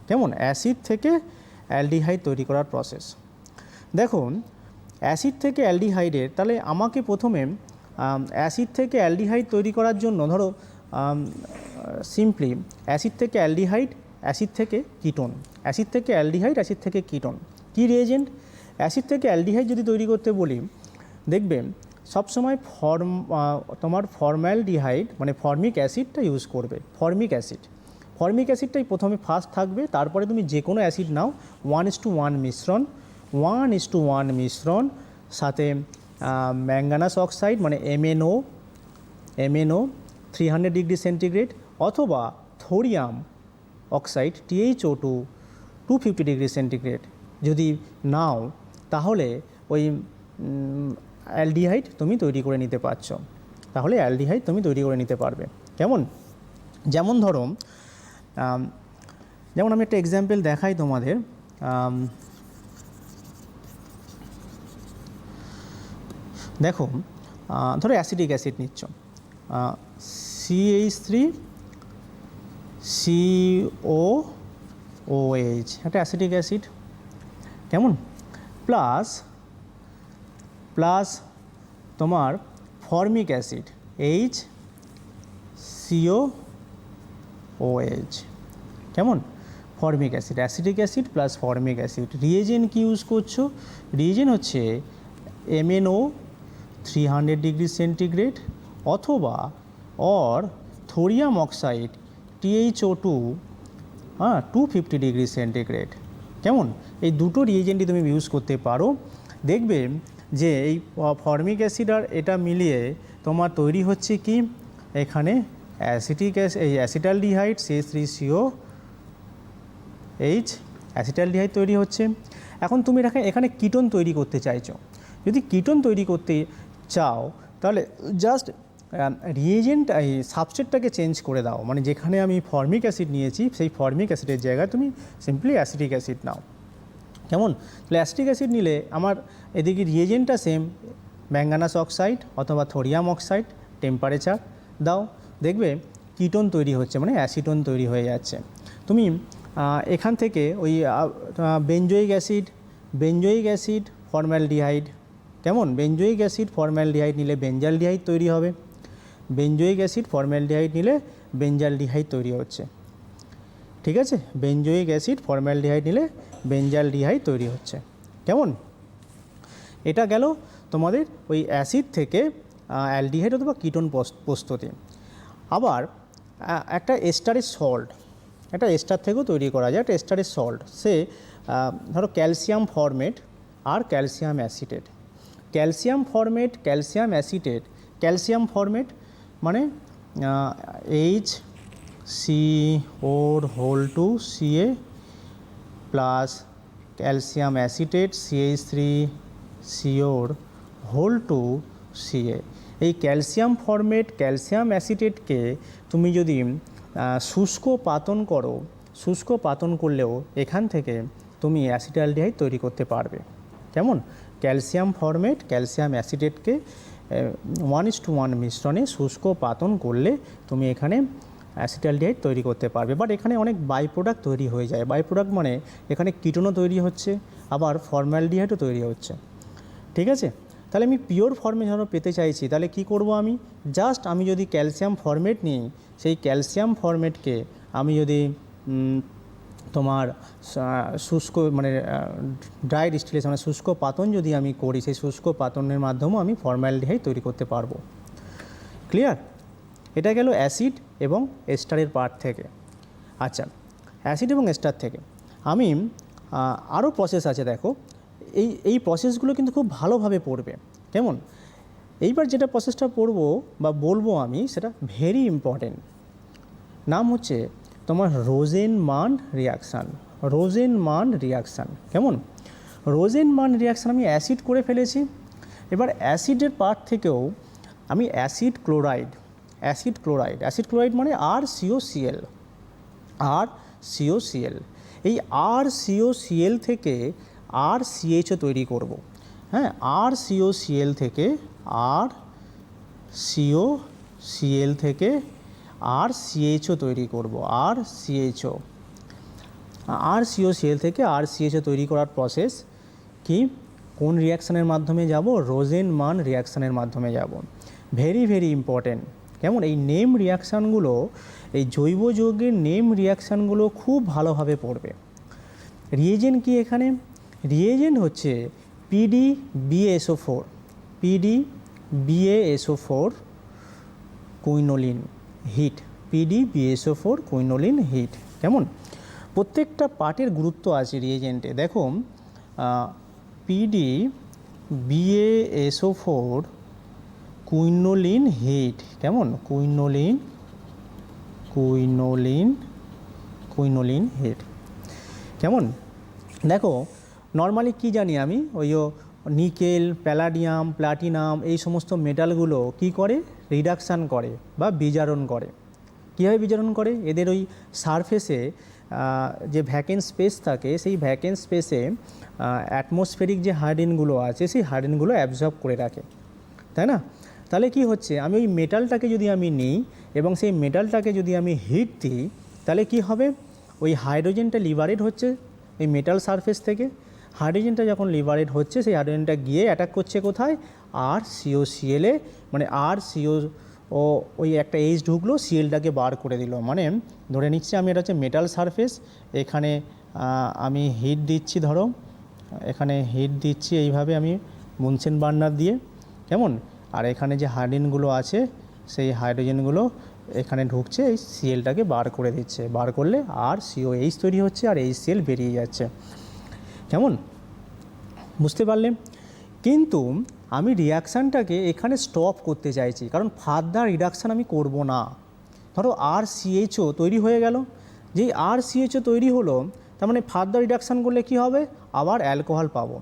[SPEAKER 2] কেমন? অ্যাসিড থেকে অ্যালডিহাইড তৈরি করার প্রসেস। দেখুন, অ্যাসিড থেকে অ্যালডিহাইডের, তাহলে আমাকে প্রথমে অ্যাসিড থেকে অ্যালডিহাইড তৈরি করার জন্য ধরো সিম্পলি অ্যাসিড থেকে অ্যালডিহাইড, অ্যাসিড থেকে কিটোন, অ্যাসিড থেকে অ্যালডিহাইড, অ্যাসিড থেকে কিটোন। কী রিয়েজেন্ট? অ্যাসিড থেকে অ্যালডিহাইড যদি তৈরি করতে বলি, দেখবে সবসময় তোমার ফর্মালডিহাইড মানে ফর্মিক অ্যাসিডটা ইউজ করবে। ফর্মিক অ্যাসিড ফর্মিক অ্যাসিডটাই প্রথমে ফার্স্ট থাকবে, তারপরে তুমি যে কোনো অ্যাসিড নাও 1:1 মিশ্রণ, 1:1 মিশ্রণ সাথে ম্যাঙ্গানাস অক্সাইড মানে MnO 300 ডিগ্রি সেন্টিগ্রেড, অথবা thorium oxide TiO2 250 degree centigrade যদি নাও, তাহলে ওই অ্যালডিহাইড তুমি তৈরি করে নিতে পারছো, তাহলে অ্যালডিহাইড তুমি তৈরি করে নিতে পারবে। কেমন? যেমন ধরো যেমন আমি একটা এক্সাম্পল দেখাই তোমাদের। দেখো ধরো অ্যাসিডিক অ্যাসিড নিচ্ছ, CH3COOH একটা অ্যাসিডিক অ্যাসিড, কেমন? প্লাস তোমার ফর্মিক অ্যাসিড HCOOH, কেমন? Formic acid, acidic acid plus formic acid. Reagent কি ইউজ করছো? রিয়েজেন্ট হচ্ছে MnO 300 ডিগ্রি সেন্টিগ্রেড অথবা thorium oxide TiO2 250 degree centigrade, কেমন? এই দুটো রিয়েজেন্টই তুমি ইউজ করতে পারো। দেখবে যে এই ফর্মিক অ্যাসিড আর এটা মিলিয়ে তোমার তৈরি হচ্ছে কি, এখানে এই অ্যাসিটালডিহাইড CH3COH অ্যাসিটালডিহাইড তৈরি হচ্ছে। এখন তুমি এখানে কিটোন তৈরি করতে চাইছো। যদি কিটোন তৈরি করতে চাও তাহলে জাস্ট রিয়েজেন্ট এই সাবস্ট্রেটটাকে চেঞ্জ করে দাও, মানে যেখানে আমি ফর্মিক অ্যাসিড নিয়েছি সেই ফর্মিক অ্যাসিডের জায়গায় তুমি সিম্পলি অ্যাসিটিক অ্যাসিড নাও, কেমন? তাহলে অ্যাসিটিক অ্যাসিড নিলে আমার এদিকে রিয়েজেন্টটা সেম, ম্যাঙ্গানাস অক্সাইড অথবা থোরিয়াম অক্সাইড, টেম্পারেচার দাও, দেখবে কিটোন তৈরি হচ্ছে, মানে অ্যাসিটোন তৈরি হয়ে যাচ্ছে। তুমি এখান থেকে ওই বেঞ্জোয়িক অ্যাসিড ফর্মালডিহাইড, কেমন? বেঞ্জোয়িক অ্যাসিড ফর্মালডিহাইড নিলে বেঞ্জালডিহাইড তৈরি হবে, বেঞ্জোয়িক অ্যাসিড ফর্মালডিহাইড নিলে বেঞ্জালডিহাইড তৈরি হচ্ছে, ঠিক আছে? বেঞ্জোয়িক অ্যাসিড ফর্মালডিহাইড নিলে বেঞ্জালডিহাইড তৈরি হচ্ছে, কেমন? এটা গেল তোমাদের ওই অ্যাসিড থেকে অ্যালডিহাইড অথবা কিটোন প্রস্তুতি। আবার একটা এস্টারের সল্ট, একটা এস্টার থেকেও তৈরি করা যায়, একটা এস্টারের সল্ট, সে ধরো ক্যালসিয়াম ফরমেট আর ক্যালসিয়াম অ্যাসিটেট। ক্যালসিয়াম ফরমেট মানে HCO2Ca plus calcium acetate CH3CO2Ca। এই ক্যালসিয়াম ফরমেট ক্যালসিয়াম অ্যাসিটেটকে তুমি যদি শুষ্ক পাতন করলেও এখান থেকে তুমি অ্যাসিটালডিহাইড তৈরি করতে পারবে, কেমন? ক্যালসিয়াম ফরমেট ক্যালসিয়াম অ্যাসিটেটকে 1:1 মিশ্রণে শুষ্ক পাতন করলে তুমি এখানে অ্যাসিটালডিহাইড তৈরি করতে পারবে। বাট এখানে অনেক বাই প্রোডাক্ট তৈরি হয়ে যায়। বাই প্রোডাক্ট মানে এখানে কিটোনও তৈরি হচ্ছে, আবার ফর্মালডিহাইডও তৈরি হচ্ছে, ঠিক আছে? তাহলে আমি পিওর ফর্মে ধরো পেতে চাইছি, তাহলে কি করব? আমি যদি ক্যালসিয়াম ফরমেট নিই, সেই ক্যালসিয়াম ফরমেটকে আমি যদি তোমার শুষ্ক মানে ড্রাই ডিস্টিলেশন মানে শুষ্ক পাতন যদি আমি করি, সেই শুষ্ক পাতনের মাধ্যমেও আমি ফর্মালডিহাইড তৈরি করতে পারবো। ক্লিয়ার? এটা গেল অ্যাসিড এবং এস্টারের পার্ট থেকে। আচ্ছা, অ্যাসিড এবং এস্টার থেকে আমি আরও প্রসেস আছে, দেখো এই প্রসেসগুলো কিন্তু খুব ভালোভাবে পড়বে, কেমন? এইবার যেটা প্রসেসটা পড়বো বা বলবো আমি, সেটা ভেরি ইম্পর্টেন্ট। নাম হচ্ছে তোমার রোজেনমান রিয়াকশান, কেমন? রোজেনমান রিয়াকশান আমি অ্যাসিড করে ফেলেছি। এবার অ্যাসিডের পার্ট থেকেও আমি অ্যাসিড ক্লোরাইড মানে RCOCl, এই RCOCl থেকে RCHO তৈরি করব। হ্যাঁ, RCOCl থেকে RCHO তৈরি করব, RCOCl থেকে RCHO তৈরি করার প্রসেস কি? কোন রিয়াকশানের মাধ্যমে যাব? রোজেনমান রিয়াকশানের মাধ্যমে যাব। ভেরি ভেরি ইম্পর্টেন্ট, কেমন? এই নেম রিয়াকশানগুলো, এই জৈব যৌগের নেম রিয়াকশানগুলো খুব ভালোভাবে পড়বে। রিয়েজেন্ট কি এখানে? রিয়েজেন্ট হচ্ছে PDBaSO4 quinoline hit, PdBSO4 quinoline heat. কেমন? প্রত্যেকটা পার্টের গুরুত্ব আছে রিয়েজেন্টে। দেখো PdBaSO4 কুইনোলিন হিট। কেমন? Quinoline heat. কেমন? দেখো নর্মালি কি জানি আমি, ওই নিকেল, প্যালাডিয়াম, প্লাটিনাম এই সমস্ত মেটালগুলো কি করে? রিডাকশান করে বা বিজারণ করে। কীভাবে বিজারণ করে? এদের ওই সারফেসে যে ভ্যাকেন্ট স্পেস থাকে, সেই ভ্যাকেন্ট স্পেসে অ্যাটমসফেরিক যে হাইড্রোজেনগুলো আছে, সেই হাইড্রোজেনগুলো অ্যাবজর্ব করে রাখে, তাই না? তাহলে কি হচ্ছে, আমি ওই মেটালটাকে যদি আমি নিই এবং সেই মেটালটাকে যদি আমি হিট দিই, তাহলে কি হবে? ওই হাইড্রোজেনটা লিবারেট হচ্ছে এই মেটাল সারফেস থেকে। হাইড্রোজেনটা যখন লিবারেট হচ্ছে, সেই হাইড্রোজেনটা গিয়ে অ্যাটাক করছে কোথায়? RCOCl-এ, মানে RCO ও ওই একটা এইচ ঢুকলো, সিএলটাকে বার করে দিল। মানে ধরে নিচ্ছি আমি, এটা হচ্ছে মেটাল সারফেস, এখানে আমি হিট দিচ্ছি, ধরো এখানে হিট দিচ্ছি এইভাবে আমি মুনসেন বার্নার দিয়ে। কেমন? আর এখানে যে হাইড্রোজেনগুলো আছে, সেই হাইড্রোজেনগুলো এখানে ঢুকছে, এই সিএলটাকে বার করে দিচ্ছে। বার করলে RCOH তৈরি হচ্ছে আর HCl বেরিয়ে যাচ্ছে। কেমন? বুঝতে পারলে? কিন্তু আমি রিয়াকশানটাকে এখানে স্টপ করতে চাইছি, কারণ ফার্দার রিডাকশান আমি করব না। ধরো RCHO তৈরি হয়ে গেল, যেই RCHO তৈরি হলো, তার মানে ফার্দার রিডাকশান করলে কি হবে? আবার অ্যালকোহল পাবো,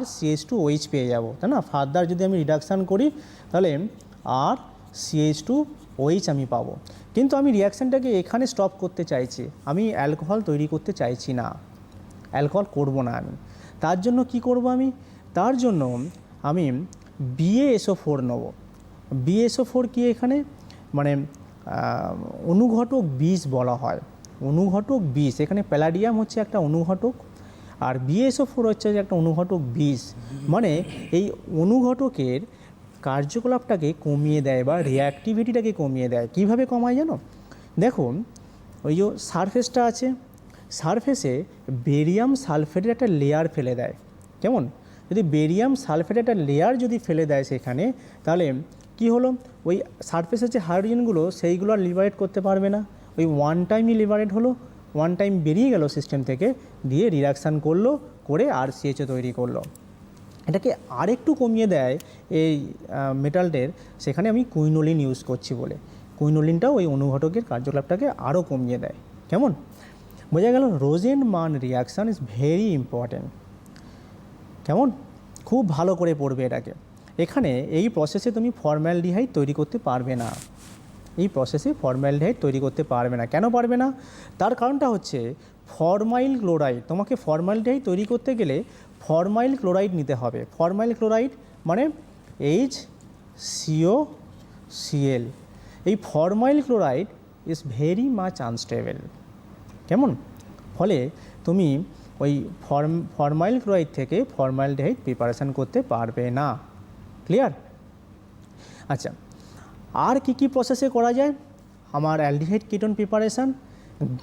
[SPEAKER 2] RCH2OH পেয়ে যাব, তাই না? ফার্দার যদি আমি রিডাকশান করি তাহলে RCH2OH আমি পাবো। কিন্তু আমি রিয়াকশানটাকে এখানে স্টপ করতে চাইছি, আমি অ্যালকোহল তৈরি করতে চাইছি না, অ্যালকোহল করব না আমি। তার জন্য কি করব আমি? তার জন্য আমি BaSO4 নেব। BaSO4 কি এখানে? মানে অনুঘটক বিষ বলা হয়, অনুঘটক বিষ। এখানে প্যালাডিয়াম হচ্ছে একটা অনুঘটক, আর BaSO4 হচ্ছে একটা অনুঘটক বিষ। মানে এই অনুঘটকের কার্যকলাপটাকে কমিয়ে দেয় বা রিঅ্যাক্টিভিটিটাকে কমিয়ে দেয়। কিভাবে কমায় জানো? দেখো ওই যে সারফেসটা আছে, সারফেসে বেরিয়াম সালফেটের একটা লেয়ার ফেলে দেয়। কেমন? যদি বেরিয়াম সালফেটের একটা লেয়ার যদি ফেলে দেয় সেখানে, তাহলে কি হলো? ওই সারফেসের যে হাইড্রোজেনগুলো, সেইগুলো আর লিবারেট করতে পারবে না। ওই ওয়ান টাইমই লিবারেট হলো, ওয়ান টাইম বেরিয়ে গেল সিস্টেম থেকে, দিয়ে রিডাকশান করলো, করে RCHO তৈরি করলো। এটাকে আরেকটু কমিয়ে দেয় এই মেটালটের, সেখানে আমি কুইনোলিন ইউজ করছি বলে। কুইনোলিনটাও ওই অনুঘটকের কার্যকলাপটাকে আরও কমিয়ে দেয়। কেমন? বোঝা গেল? রোজেনমান রিয়াকশান ইজ ভেরি ইম্পর্ট্যান্ট। কেমন? খুব ভালো করে পড়বে এটাকে। এখানে এই প্রসেসে তুমি ফর্মালডিহাইড তৈরি করতে পারবে না, এই প্রসেসে ফর্মালডিহাইড তৈরি করতে পারবে না। কেন পারবে না? তার কারণটা হচ্ছে ফরমাইল ক্লোরাইড। তোমাকে ফর্মালডিহাইড তৈরি করতে গেলে ফরমাইল ক্লোরাইড নিতে হবে। ফরমাইল ক্লোরাইড মানে HCOCl। এই formyl chloride is very much unstable. কেমন? ফলে তুমি ওই ফরমাইল ক্লোরাইড থেকে ফর্মালডিহাইড প্রিপারেশান করতে পারবে না। ক্লিয়ার? আচ্ছা, আর কি প্রসেসে করা যায় আমার অ্যালডিহাইড কিটোন প্রিপারেশান?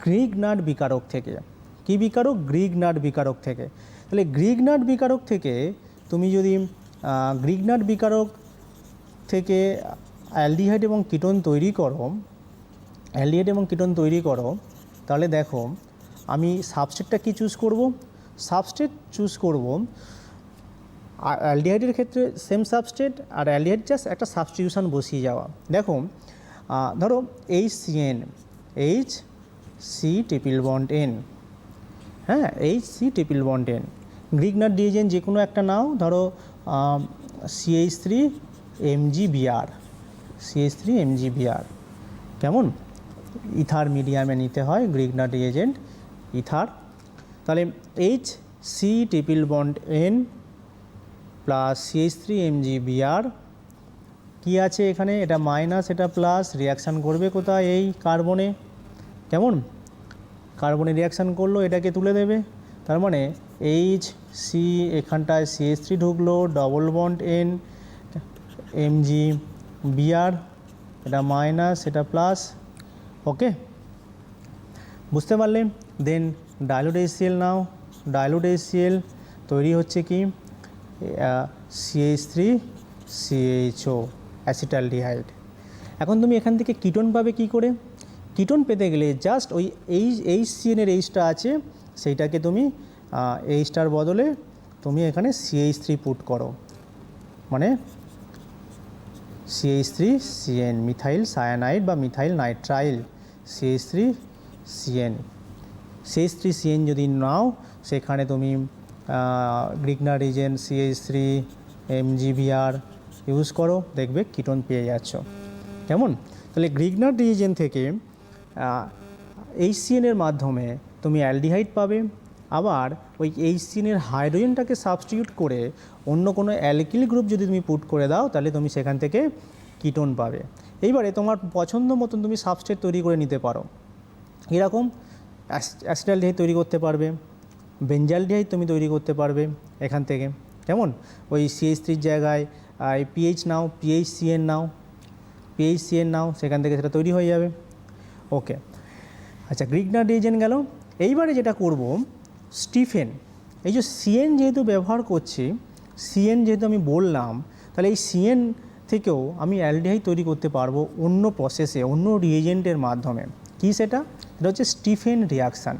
[SPEAKER 2] গ্রিগনার্ড বিকারক থেকে। কি বিকারক? গ্রিগনার্ড বিকারক থেকে। তাহলে গ্রিগনার্ড বিকারক থেকে তুমি যদি গ্রিগনার্ড বিকারক থেকে অ্যালডিহাইড এবং কিটোন তৈরি করো, অ্যালডিহাইড এবং কিটোন তৈরি করো, তাহলে দেখো আমি সাবস্ট্রেটটা কি চুজ করব? সাবস্ট্রেট চুজ করব অ্যালডিহাইডের ক্ষেত্রে সেম সাবস্ট্রেট, আর অ্যালডিহাইড জাস্ট একটা সাবস্টিটিউশন বসিয়ে যাওয়া। দেখো ধরো HCN, HC≡N, হ্যাঁ, HC≡N। গ্রিগনার্ড রিয়েজেন্ট যে কোনো একটা নাও, ধরো CH3MgBr, CH3MgBr। কেমন? ইথার মিডিয়ামে নিতে হয় গ্রিগনার্ড রিয়েজেন্ট, ইথার। তাহলে HC≡N প্লাস CH3MgBr কি আছে এখানে? এটা মাইনাস, এটা প্লাস, রিয়াকশান করবে কোথায়? এই কার্বনে। কেমন? কার্বনে রিয়াকশান করলো, এটাকে তুলে দেবে। তার মানে HC, এখানটায় CH3 ঢুকলো, ডবল বন্ড N, MgBr, এটা মাইনাস, এটা প্লাস। ওকে, বুঝতে পারলে? দেন ডাইলুট HCl নাও, ডাইলুট HCl তৈরি হচ্ছে কি? CH3CHO, acetaldehyde. এখন তুমি এখান থেকে কিটোন পাবে কি করে? কিটোন পেতে গেলে জাস্ট ওই HCN এর এইচটা আছে সেইটাকে তুমি এইচটার বদলে তুমি এখানে CH3 পুট করো, মানে CH3CN মিথাইল সায়ানাইড বা মিথাইল নাইট্রাইল CH3CN। CH3CN যদি নাও সেখানে তুমি Grignard Regent CH3 MgBr use করো, দেখবে কিটোন পেয়ে যাচ্ছ। কেমন? তাহলে গ্রিগনার রিজেন্ট থেকে HCN এর মাধ্যমে তুমি অ্যালডিহাইড পাবে, আবার ওই HCN এর হাইড্রোজেনটাকে সাবস্টিটিউট করে অন্য কোনো অ্যালকিল গ্রুপ যদি তুমি পুট করে দাও তাহলে তুমি সেখান থেকে কিটোন পাবে। এইবারে তোমার পছন্দ মতন তুমি সাবস্ট্রেট তৈরি করে নিতে পারো। এরকম অ্যাসিটালডিহাইড তৈরি করতে পারবে, বেঞ্জালডিহাইড তুমি তৈরি করতে পারবে এখান থেকে। কেমন? ওই CH3 জায়গায় PH নাও, PHCN নাও, সেখান থেকে সেটা তৈরি হয়ে যাবে। ওকে, আচ্ছা, গ্রিগনার রিজেন্ট গেল। এইবারে যেটা করব, স্টিফেন, এই যে CN যেহেতু ব্যবহার করছি, CN যেহেতু আমি বললাম, তাহলে এই CN থেকেও আমি অ্যালডিহাইড তৈরি করতে পারবো অন্য প্রসেসে, অন্য রিয়েজেন্টের মাধ্যমে। কি সেটা? এটা হচ্ছে স্টিফেন রিয়াকশান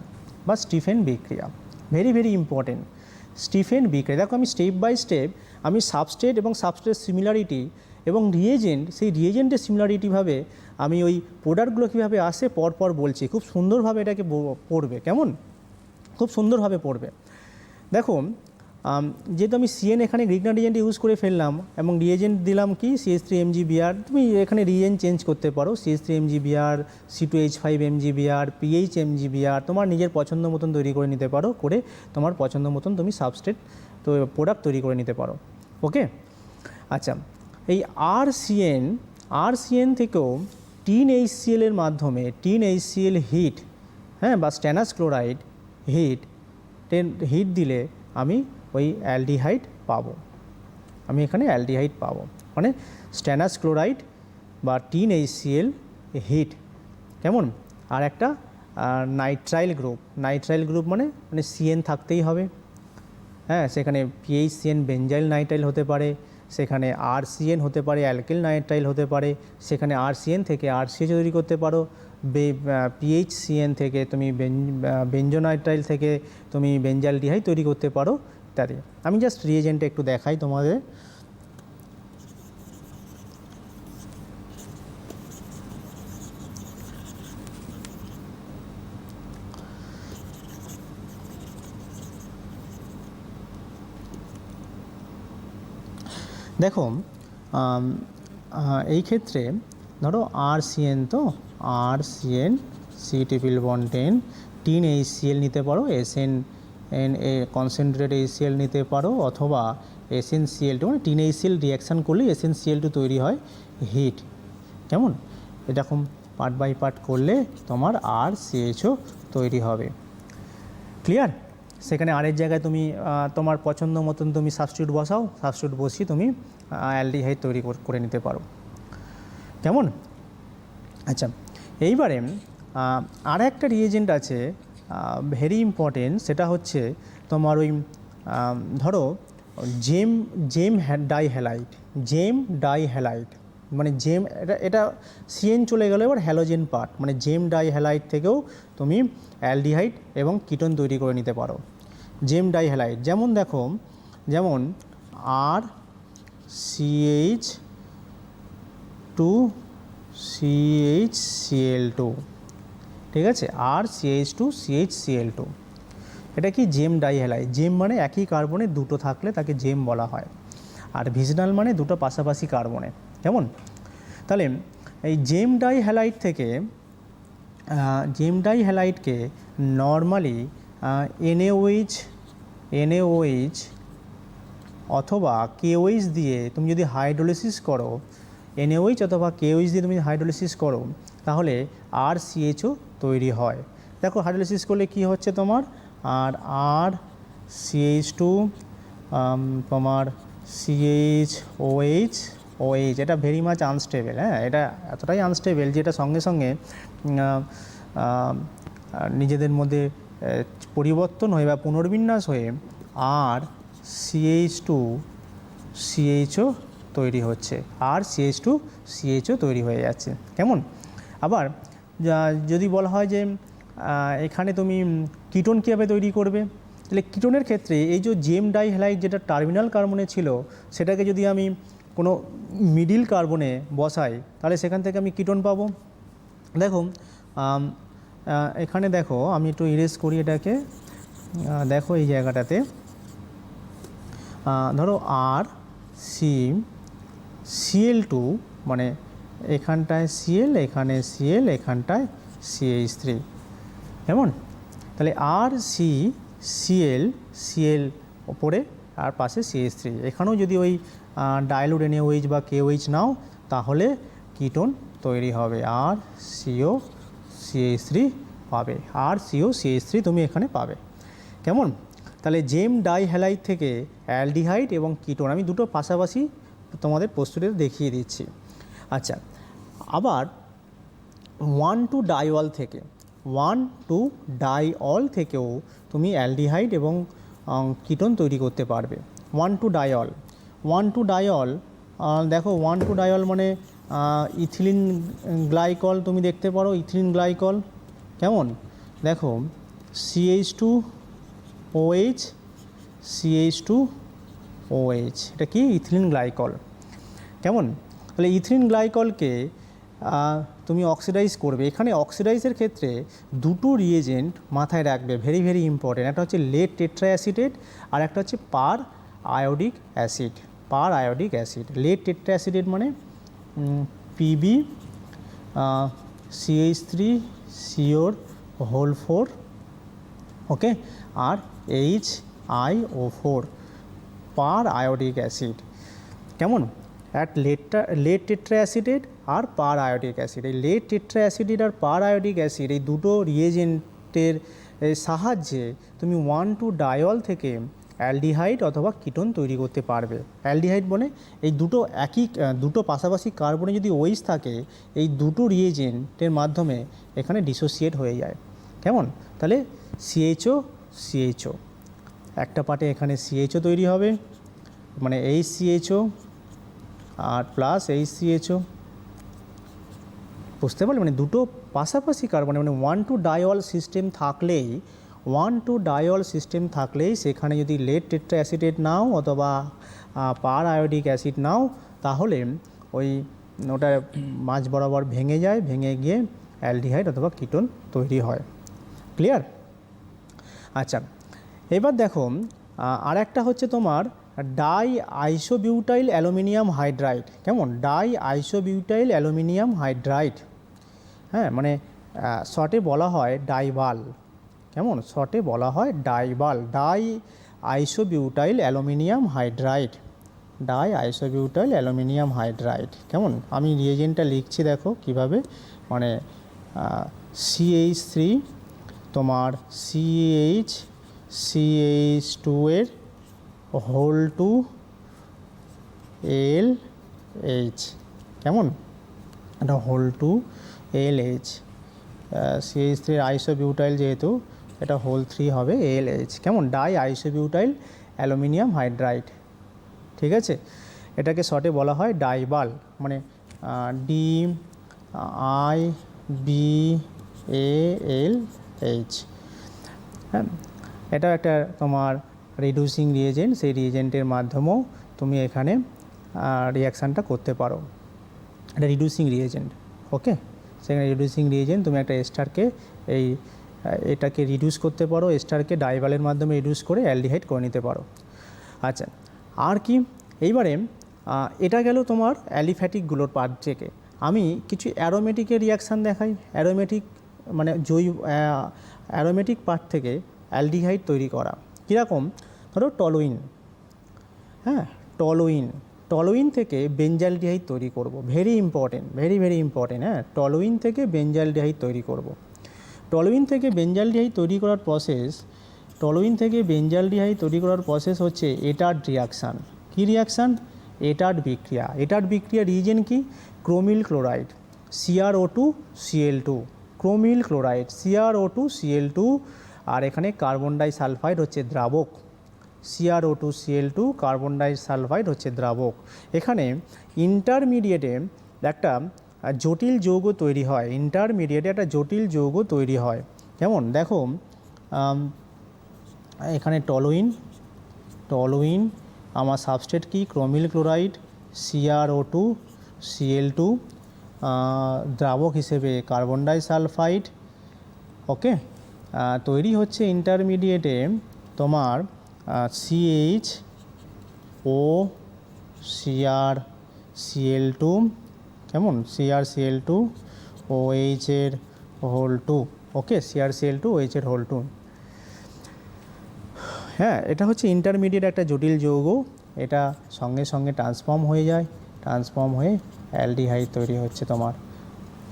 [SPEAKER 2] বা স্টিফেন বিক্রিয়া। ভেরি ভেরি ইম্পর্টেন্ট, স্টিফেন বিক্রিয়া। দেখো আমি স্টেপ বাই স্টেপ আমি সাবস্ট্রেট এবং সাবস্ট্রেট সিমিলারিটি এবং রিয়েজেন্ট, সেই রিয়েজেন্টের সিমিলারিটিভাবে আমি ওই প্রোডাক্টগুলো কীভাবে আসে পরপর বলছি। খুব সুন্দরভাবে এটাকে পড়বে। কেমন? খুব সুন্দরভাবে পড়বে। দেখো যেহেতু আমি CN এখানে গ্রিগনার রিজেন্ট ইউজ করে ফেললাম এবং রিয়েজেন্ট দিলাম কি CH3 MgBr, তুমি এখানে রিয়েজেন্ট চেঞ্জ করতে পারো, CH3 MgBr, C2H5 MgBr, PH MgBr, তোমার নিজের পছন্দ মতন তৈরি করে নিতে পারো, করে তোমার পছন্দ মতন তুমি সাবস্ট্রেট তো প্রোডাক্ট তৈরি করে নিতে পারো। ওকে, আচ্ছা, এই RCN থেকেও টিন HCl এর মাধ্যমে, টিন HCl হিট, হ্যাঁ, বা স্ট্যানাস ক্লোরাইড হিট দিলে আমি ওই অ্যালডিহাইড পাবো। আমি এখানে অ্যালডিহাইড পাবো, মানে স্ট্যানাস ক্লোরাইড বা টিন HCl হিট। কেমন? আর একটা নাইট্রাইল গ্রুপ মানে CN থাকতেই হবে। হ্যাঁ, সেখানে PHCN বেঞ্জাইল নাইট্রাইল হতে পারে, সেখানে RCN হতে পারে, অ্যালকিল নাইট্রাইল হতে পারে, সেখানে RCN থেকে RCH তৈরি করতে পারো, PHCN থেকে তুমি বেঞ্জোনাইট্রাইল থেকে তুমি বেঞ্জালডিহাইড তৈরি করতে পারো ইত্যাদি। আমি জাস্ট রিয়েজেন্টে একটু দেখাই তোমাদের। দেখো এই ক্ষেত্রে ধরো RCN, তো RCN C∠10, টিন HCl নিতে পারো, SN কনসেন্ট্রেট HCl নিতে পারো, অথবা SnCl2, মানে টিন HCl রিয়াকশান করলে SnCl2 তৈরি হয় হিট। কেমন? এরকম পার্ট বাই পার্ট করলে তোমার RCHO তৈরি হবে। ক্লিয়ার? সেখানে আরের জায়গায় তুমি তোমার পছন্দ মতন তুমি সাবস্টিটিউট বসাও, সাবস্টিটিউট বসিয়ে তুমি অ্যালডিহাইড তৈরি করে নিতে পারো। কেমন? আচ্ছা, এইবারে আর একটা রিয়েজেন্ট আছে ভেরি ইম্পর্টেন্ট, সেটা হচ্ছে তোমার ওই ধরো জেম ডাইহ্যালাইড, মানে এটা CN চলে গেল, এবার হ্যালোজেন পার্ট, মানে জেম ডাইহ্যালাইড থেকেও তুমি অ্যালডিহাইড এবং কিটোন তৈরি করে নিতে পারো। জেম ডাইহ্যালাইড যেমন দেখো, যেমন RCH2CHCl2, ঠিক আছে, RCH2CHCl2, এটা কি? জেম ডাইহ্যালাইড। জেম মানে একই কার্বনে দুটো থাকলে তাকে জেম বলা হয়, আর ভিজনাল মানে দুটো পাশাপাশি কার্বনে। কেমন? তাহলে এই জেম ডাইহ্যালাইডকে নর্মালি NaOH অথবা KOH দিয়ে তুমি যদি হাইড্রোলিসিস করো, NaOH অথবা KOH দিয়ে তুমি হাইড্রোলিসিস করো, তাহলে RCHO তৈরি হয়। দেখো হাইড্রোলিসিস করলে কি হচ্ছে তোমার, আর RCH2 তোমার CHOH, এটা ভেরি মাচ আনস্টেবল। হ্যাঁ, এটা এতটাই আনস্টেবল যে এটা সঙ্গে সঙ্গে নিজেদের মধ্যে পরিবর্তন হয়ে বা পুনর্বিন্যাস হয়ে RCH2CHO তৈরি হচ্ছে, RCH2CHO তৈরি হয়ে যাচ্ছে। কেমন? আবার যদি বলা হয় যে এখানে তুমি কিটোন কীভাবে তৈরি করবে, তাহলে কিটোনের ক্ষেত্রে এই যে জেম ডাই হ্যালাইড যেটা টার্মিনাল কার্বনে ছিল সেটাকে যদি আমি কোনো মিডিল কার্বনে বসাই তাহলে সেখান থেকে আমি কিটোন পাবো। দেখো এখানে দেখো আমি একটু ইরেজ করি এটাকে, দেখো এই জায়গাটাতে ধরো আর Cl2 মানে এখানটায় Cl, এখানে Cl, এখানটায় CH3, কেমন? তাহলে আর Cl ওপরে আর পাশে CH3, এখানেও যদি ওই ডাইলুট NaOH বা KOH নাও তাহলে কিটোন তৈরি হবে, আর COCH3 পাবে, আর COCH3 তুমি এখানে পাবে, কেমন? তাহলে জেম ডাই হ্যালাইড থেকে অ্যালডিহাইড এবং কিটোন আমি দুটো পাশাপাশি তোমাদের প্রস্তুতিতে দেখিয়ে দিচ্ছি। আচ্ছা, আবার 1,2 ডাইঅল থেকে 1,2 ডাইঅল থেকেও তুমি অ্যালডিহাইড এবং কিটোন তৈরি করতে পারবে। 1,2 ডাইঅল, 1,2 ডাইঅল দেখো 1,2 ডাইঅল মানে ইথিলিন গ্লাইকল তুমি দেখতে পারো, ইথিলিন গ্লাইকল, কেমন? দেখো CH2OH CH2OH এটা কি? ইথিলিন গ্লাইকল, কেমন? তাহলে ইথিলিন গ্লাইকলকে তুমি অক্সিডাইজ করবে। এখানে অক্সিডাইজের ক্ষেত্রে দুটো রিয়েজেন্ট মাথায় রাখবে, ভেরি ভেরি ইম্পর্টেন্ট। একটা হচ্ছে লেড টেট্রাঅ্যাসিটেট আর একটা হচ্ছে periodic acid. Periodic acid, lead tetraacetate মানে PB CH3CO4, ওকে, আর HiO4, পার আয়োডিক অ্যাসিড, কেমন? অ্যাট লেড টেট্রাঅ্যাসিডেট আর পার আয়োডিক অ্যাসিড, এই লেড টেট্রাঅ্যাসিডেট আর পার আয়োডিক অ্যাসিড এই দুটো রিয়েজেন্টের সাহায্যে তুমি 1,2 ডাইঅল থেকে অ্যালডিহাইড অথবা কিটোন তৈরি করতে পারবে। অ্যালডিহাইড মানে এই দুটো দুটো পাশাপাশি কার্বনে যদি ওইচ থাকে এই দুটো রিয়েজেন্টের মাধ্যমে এখানে ডিসোসিয়েট হয়ে যায়, কেমন? তাহলে CHO একটা পার্টে এখানে CHO তৈরি হবে, মানে HCHO আর প্লাস HCHO, বুঝতে পারলে? মানে দুটো পাশাপাশি কার্বনে মানে 1,2 ডাইঅল সিস্টেম থাকলেই 1,2 ডাইঅল সিস্টেম থাকলেই সেখানে যদি লেড টেট্রাঅ্যাসিটেট নাও অথবা পার আয়োডিক অ্যাসিড নাও তাহলে ওটা মাঝ বরাবর ভেঙে যায়, ভেঙে গিয়ে অ্যালডিহাইড অথবা কিটোন তৈরি হয়। ক্লিয়ার? আচ্ছা, এবার দেখো আর একটা হচ্ছে তোমার ডাই আইসোবিউটাইল অ্যালুমিনিয়াম হাইড্রাইড, কেমন? ডাই আইসোবিউটাইল অ্যালুমিনিয়াম হাইড্রাইড, হ্যাঁ, মানে শর্টে বলা হয় ডাইবাল, কেমন? শর্টে বলা হয় ডাইবাল, die isobutyl aluminium hydride, die isobutyl aluminium hydride, কেমন? আমি রিয়েজেন্টটা লিখছি, দেখো কিভাবে, মানে CH3 তোমার CH2 এর হোল 2 LH, কেমন? এটা হোল 2 LH, CH3 আইসোবিউটাইল যেহেতু এটা হোল 3 হবে LH, কেমন? ডাই আইসোবিউটাইল অ্যালুমিনিয়াম হাইড্রাইড, ঠিক আছে? এটাকে শর্টে বলা হয় ডাইবাল, মানে DIBALH, হ্যাঁ। এটা একটা তোমার রিডিউসিং রিয়েজেন্ট, সেই রিয়েজেন্টের মাধ্যমেও তুমি এখানে রিয়াকশানটা করতে পারো। এটা রিডিউসিং রিয়েজেন্ট, ওকে। সেখানে রিডিউসিং রিয়েজেন্ট তুমি একটা এস্টারকে এটাকে রিডিউস করতে পারো, এস্টারকে ডাইবালের মাধ্যমে রিডিউস করে অ্যালডিহাইড করে নিতে পারো। আচ্ছা, আর কি? এইবারে এটা গেল তোমার অ্যালিফ্যাটিকগুলোর পার্ট থেকে। আমি কিছু অ্যারোমেটিকের রিয়াকশান দেখাই। অ্যারোমেটিক মানে অ্যারোমেটিক পার্ট থেকে অ্যালডিহাইড তৈরি করা কীরকম? ধরো টলুইন, হ্যাঁ, টলুইন থেকে বেঞ্জালডিহাইড তৈরি করব, very important, very very important, হ্যাঁ। টলুইন থেকে বেঞ্জালডিহাইড তৈরি করব। টলুইন থেকে বেঞ্জালডিহাইড তৈরি করার প্রসেস হচ্ছে এটার্ড রিয়াকশান। কী রিয়াকশান? এটার্ড বিক্রিয়া। এটার্ড বিক্রিয়া রিজেন কি? ক্রোমিল ক্লোরাইড, CrO2Cl2, ক্রোমিল ক্লোরাইড CrO2Cl2, আর এখানে কার্বন ডাই সালফাইড হচ্ছে দ্রাবক, CrO2Cl2 কার্বন ডাই সালফাইড হচ্ছে দ্রাবক। এখানে ইন্টারমিডিয়েটে একটা জটিল যৌগ তৈরি হয়, ইন্টারমিডিয়েটে একটা জটিল যৌগ তৈরি হয়। কেমন দেখো এখানে টলুইন আমার সাবস্ট্রেট কি ক্রোমিল ক্লোরাইড CrO2 Cl2 দ্রাবক হিসেবে কার্বন ডাইসালফাইড। ওকে, তৈরি হচ্ছে ইন্টারমিডিয়েটে তোমার CHO CrCl2 কেমন CrCl2 OH এর হোল 2। ওকে, CrCl2 OH এর হোল 2। হ্যাঁ, এটা হচ্ছে ইন্টারমিডিয়েট একটা জটিল যৌগ, এটা সঙ্গে সঙ্গে ট্রান্সফর্ম হয়ে যায়, ট্রান্সফর্ম হয়ে অ্যালডিহাইড তৈরি হচ্ছে তোমার,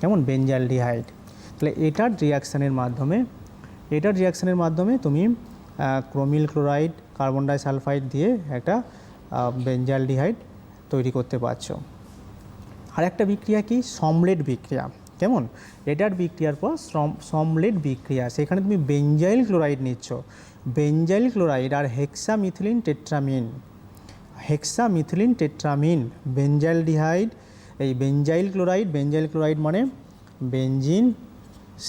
[SPEAKER 2] কেমন বেঞ্জালডিহাইড। তাহলে এটার রিয়াকশানের মাধ্যমে তুমি ক্রোমিল ক্লোরাইড কার্বন ডাইসালফাইড দিয়ে একটা বেঞ্জালডিহাইড তৈরি করতে পারছো। আর একটা বিক্রিয়া কি সমলেট বিক্রিয়া, কেমন এটার বিক্রিয়ার পর সমলেট বিক্রিয়া, সেখানে তুমি বেঞ্জাইল ক্লোরাইড নিচ্ছ, বেঞ্জাইল ক্লোরাইড আর হেক্সামিথিলিন টেট্রামিন বেঞ্জালডিহাইড, এই বেঞ্জাইল ক্লোরাইড মানে বেঞ্জিন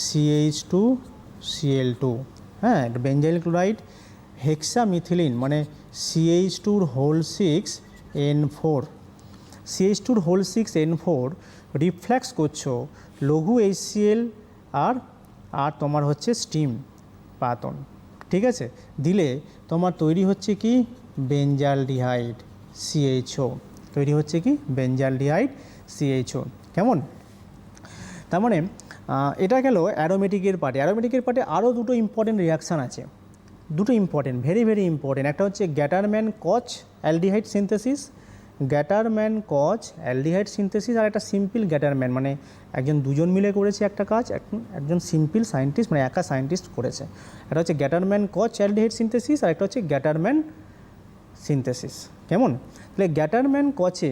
[SPEAKER 2] CH2Cl2। হ্যাঁ, বেঞ্জাইল ক্লোরাইড, হেক্সামিথিলিন মানে CH2 whole 6N4, CH2 whole 6N4 reflex করছো লঘু HCl আর তোমার হচ্ছে স্টিম পাতন, ঠিক আছে, দিলে তোমার তৈরি হচ্ছে কি বেঞ্জালডিহাইড CHO, তৈরি হচ্ছে কি বেঞ্জালডিহাইড CHO। কেমন, তার মানে এটা গেল অ্যারোমেটিকের পার্টে। অ্যারোমেটিকের পার্টে আরও দুটো ইম্পর্টেন্ট রিয়াকশান আছে, দুটো ইম্পর্টেন্ট, ভেরি ভেরি ইম্পর্টেন্ট। একটা হচ্ছে গ্যাটারম্যান কচ অ্যালডিহাইড সিনথেসিস, আর একটা সিম্পল গ্যাটারম্যান মানে দুজন মিলে করেছে একটা কাজ, একজন সিম্পল সায়েন্টিস্ট মানে একা সায়েন্টিস্ট করেছে। একটা হচ্ছে গ্যাটারম্যান কচ অ্যালডিহাইড সিনথেসিস আর একটা হচ্ছে গ্যাটারম্যান সিনথেসিস। কেমন, তাহলে গ্যাটারম্যান কচে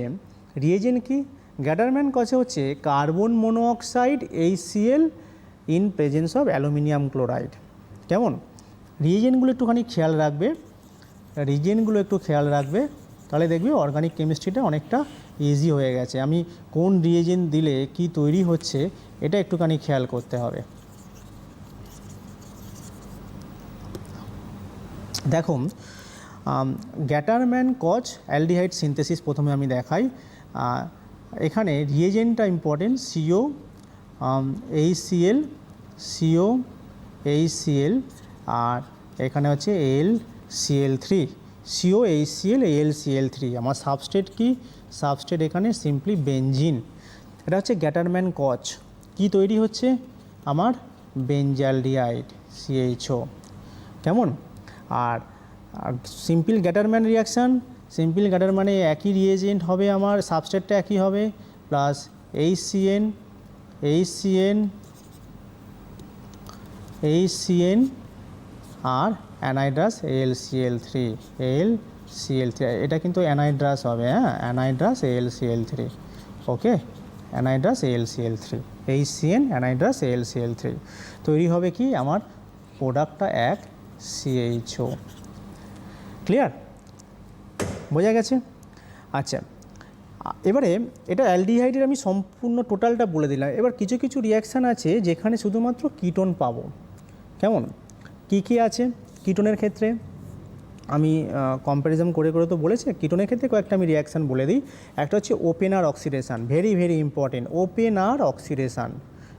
[SPEAKER 2] রিয়েজেন্ট কি, গ্যাটারম্যান কচে হচ্ছে carbon monoxide HCl in presence of aluminium chloride. কেমন, রিয়েজেন্টগুলো একটু খেয়াল রাখবে, তাহলে দেখবে অর্গানিক কেমিস্ট্রিটা অনেকটা ইজি হয়ে গেছে। আমি কোন রিয়েজেন্ট দিলে কি তৈরি হচ্ছে এটা একটুখানি খেয়াল করতে হবে। দেখো গ্যাটারম্যান কচ অ্যালডিহাইড সিনথেসিস প্রথমে আমি দেখাই। এখানে রিয়েজেন্টটা ইম্পর্টেন্ট, HCl আর এখানে হচ্ছে COHCl আমার সাবস্ট্রেট কি, সাবস্ট্রেট এখানে সিম্পলি বেঞ্জিন। এটা হচ্ছে গ্যাটারম্যান কচ, কি তৈরি হচ্ছে আমার বেঞ্জালডিহাইড CHO। কেমন, আর সিম্পল গ্যাটারম্যান রিয়াকশান, সিম্পল গ্যাটারম্যানে একই রিয়েজেন্ট হবে, আমার সাবস্ট্রেটটা একই হবে, প্লাস HCN আর অ্যানাইড্রাস AlCl3, এটা কিন্তু অ্যানাইড্রাস হবে, হ্যাঁ অ্যানাইড্রাস AlCl3। ওকে, অ্যানাইড্রাস AlCl3, HCN অ্যানাইড্রাস AlCl3 তৈরি হবে কি আমার প্রোডাক্টটা এক CHO। ক্লিয়ার, বোঝা গেছে? আচ্ছা, এবারে এটা অ্যালডিহাইডের আমি সম্পূর্ণ টোটালটা বলে দিলাম। এবার কিছু কিছু রিয়াকশান আছে যেখানে শুধুমাত্র কিটোন পাবো। কেমন, কি আছে কিটোনের ক্ষেত্রে আমি কম্প্যারিজন করে তো বলেছি, কিটোনের ক্ষেত্রে কয়েকটা আমি রিয়াকশান বলে দিই। একটা হচ্ছে Oppenauer oxidation, very very important, Oppenauer oxidation.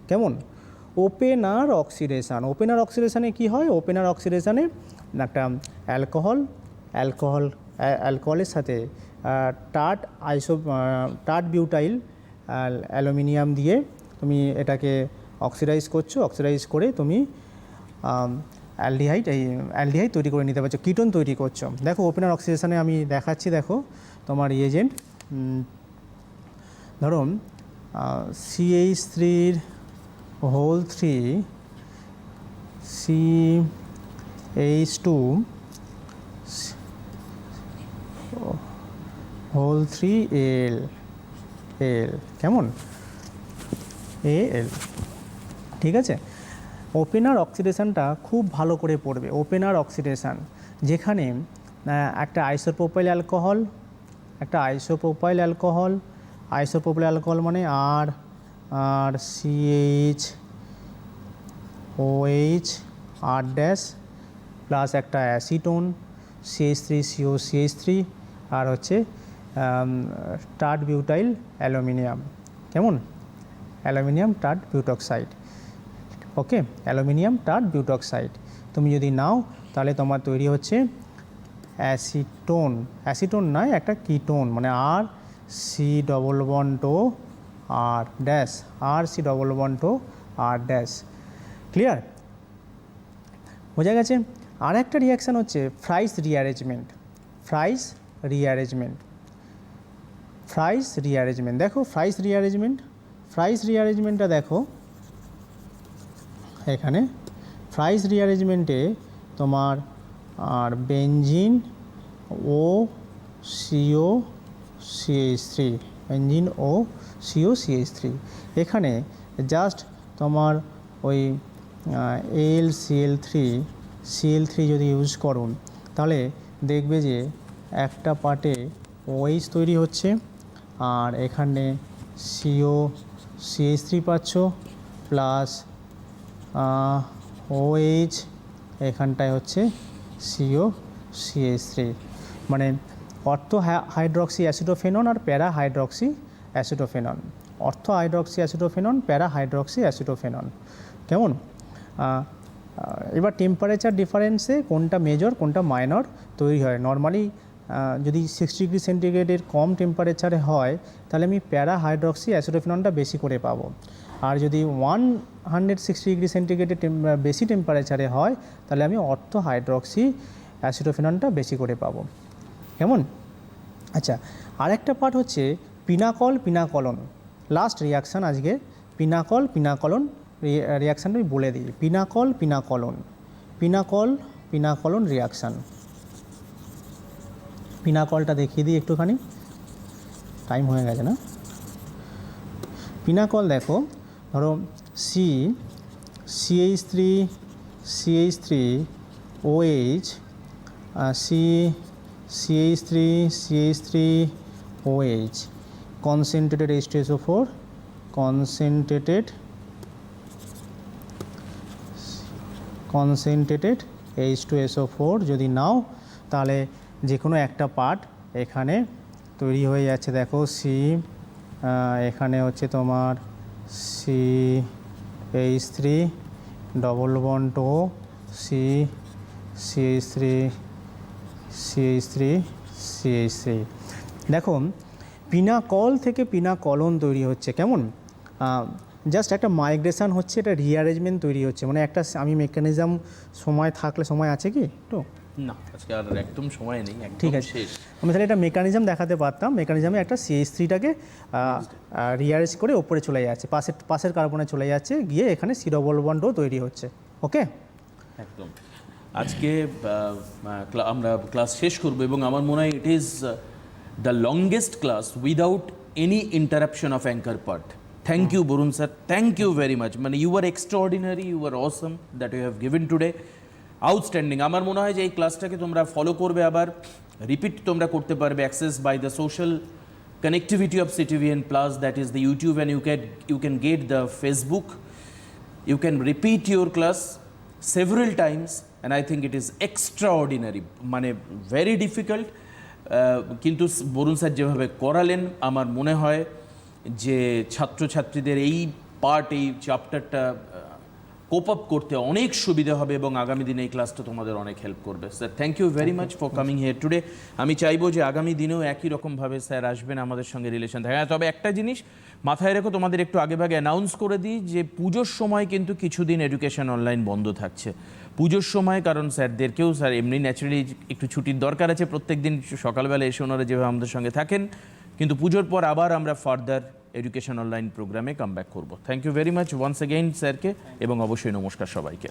[SPEAKER 2] কেমন, ওপেনার অক্সিডেশানে কি হয়, ওপেনার অক্সিডেশানে একটা অ্যালকোহলের সাথে টার্ট বিউটাইল অ্যালুমিনিয়াম দিয়ে তুমি এটাকে অক্সিডাইজ করে তুমি অ্যালডিহাইড তৈরি করে নিতে পারছো, কিটোন তৈরি করছো। দেখো ওপেনার অক্সিডেশানে আমি দেখাচ্ছি, দেখো তোমার রিয়েজেন্ট ধরো CH3 whole 3 CH2 whole 3 Al, কেমন Al, ঠিক আছে। ওপেনার অক্সিডেশানটা খুব ভালো করে পড়বে। ওপেনার অক্সিডেশান যেখানে একটা আইসোপ্রোপাইল অ্যালকোহল মানে আর CH OH R dash plus একটা অ্যাসিটোন CH3CO CH3 আর হচ্ছে টার্ট বিউটাইল অ্যালুমিনিয়াম, কেমন, অ্যালুমিনিয়াম টার্ট বিউটক্সাইড, ওকে, অ্যালুমিনিয়াম টার্ট বিউটক্সাইড তুমি যদি নাও তাহলে তোমার তৈরি হচ্ছে অ্যাসিটোন, অ্যাসিটোন নয় একটা কিটোন, মানে আর সি ডবল বন্ড ও আর ড্যাশ, আর সি ডবল বন্ড ও আর ড্যাশ, ক্লিয়ার, বোঝা গেছে। আর একটা রিয়াকশান হচ্ছে fries rearrangement, fries rearrangement, fries rearrangement, দেখো ফ্রাইস রিঅ্যারেঞ্জমেন্ট, ফ্রাইস রিঅ্যারেঞ্জমেন্টটা দেখো এখানে, ফ্রাইস রিঅ্যারেঞ্জমেন্টে তোমার আর বেনজিন ও সিও CH3, বেনজিন ও সিও CH3, এখানে জাস্ট তোমার ওই AlCl3 যদি ইউজ করুন তাহলে দেখবে যে একটা পার্টে OH তৈরি হচ্ছে আর এখানে CH3 পাচ্ছ প্লাস OH, এখানটায় হচ্ছে CH3, মানে অর্থো হাইড্রক্সি অ্যাসিডোফেনন আর প্যারা হাইড্রক্সি অ্যাসিডোফেনন, অর্থো হাইড্রক্সি অ্যাসিডোফেনন, প্যারা হাইড্রক্সি অ্যাসিডোফেনন, কেমন। এবার টেম্পারেচার ডিফারেন্সে কোনটা মেজর কোনটা মাইনর তৈরি হয়, নর্মালি যদি 60 ডিগ্রি সেন্টিগ্রেডের কম টেম্পারেচারে হয় তাহলে আমি প্যারা হাইড্রক্সি অ্যাসিডোফেননটা বেশি করে পাবো, আর যদি 160 ডিগ্রি সেন্টিগ্রেডের বেশি টেম্পারেচারে হয় তাহলে আমি অর্থো হাইড্রক্সি অ্যাসিডোফেননটা বেশি করে পাবো, কেমন। আচ্ছা, আরেকটা পার্ট হচ্ছে পিনাকল পিনাকলন, লাস্ট রিয়াকশান আজকে, পিনাকল পিনাকলন রিয়াকশানটা আমি বলে দিই, পিনাকল পিনাকলন, পিনাকল পিনাকলন রিয়াকশান, পিনাকলটা দেখিয়ে দিই একটুখানি, টাইম হয়ে গেছে না। পিনাকল দেখো, ধরো CH3 OH CH3 OH concentrated H2SO4, concentrated H2SO4 যদি নাও তাহলে যে কোনো একটা পার্ট এখানে তৈরি হয়ে যাচ্ছে, দেখো এখানে হচ্ছে তোমার CH3 ডবল বন্ড ও CH3 দেখো পিনাকল থেকে পিনাকলন তৈরি হচ্ছে, কেমন, জাস্ট একটা মাইগ্রেশন হচ্ছে, এটা রিঅ্যারেঞ্জমেন্ট তৈরি হচ্ছে, মানে একটা আমি মেকানিজম সময় থাকলে, সময় আছে কি একটু,
[SPEAKER 1] না আজকে আর একদম সময় নেই,
[SPEAKER 2] ঠিক আছে, আমি তাহলে একটা মেকানিজম দেখাতে পারতাম, মেকানিজমে একটা CH3টাকে রিঅ্যারেঞ্জ করে ওপরে চলে যাচ্ছে, পাশের কার্বনে চলে যাচ্ছে, গিয়ে এখানে সি ডবল বন্ডও তৈরি হচ্ছে, ওকে।
[SPEAKER 1] একদম, আজকে আমরা ক্লাস শেষ করব এবং আমার মনে হয় it is the longest class without any interruption of anchor part. Thank you Varun sir, thank you very much, মানে you are extraordinary, you are awesome that you have given today, outstanding. আমার মনে হয় যে এই ক্লাসটাকে তোমরা ফলো করবে, আবার repeat তোমরা করতে পারবে, access by the social connectivity of CTVN Plus, that is the YouTube, and you can get the Facebook. You can repeat your class several times, and I think it is extraordinary, মানে very difficult, কিন্তু Varun sir যেভাবে করালেন আমার মনে হয় যে ছাত্রছাত্রীদের এই পার্ট, এই চ্যাপ্টারটা কোপ আপ করতে অনেক সুবিধা হবে এবং আগামী দিনে এই ক্লাসটা তোমাদের অনেক হেল্প করবে। Sir thank you very much for coming here today. আমি চাইবো যে আগামী দিনেও একই রকমভাবে স্যার আসবেন, আমাদের সঙ্গে রিলেশন থাকে। তবে একটা জিনিস মাথায় রেখো, তোমাদের একটু আগেভাগে অ্যানাউন্স করে দিই যে পুজোর সময় কিন্তু কিছুদিন এডুকেশন অনলাইন বন্ধ থাকছে পুজোর সময়, কারণ স্যারদেরকেও স্যার এমনি ন্যাচারালি একটু ছুটির দরকার আছে, প্রত্যেক দিন সকালবেলা এসে ওনারা যেভাবে আমাদের সঙ্গে থাকেন, কিন্তু পুজোর পর আবার আমরা ফার্দার এডুকেশন অনলাইন প্রোগ্রামে কাম ব্যাক করবো। Thank you very much once again স্যারকে, এবং অবশ্যই নমস্কার সবাইকে।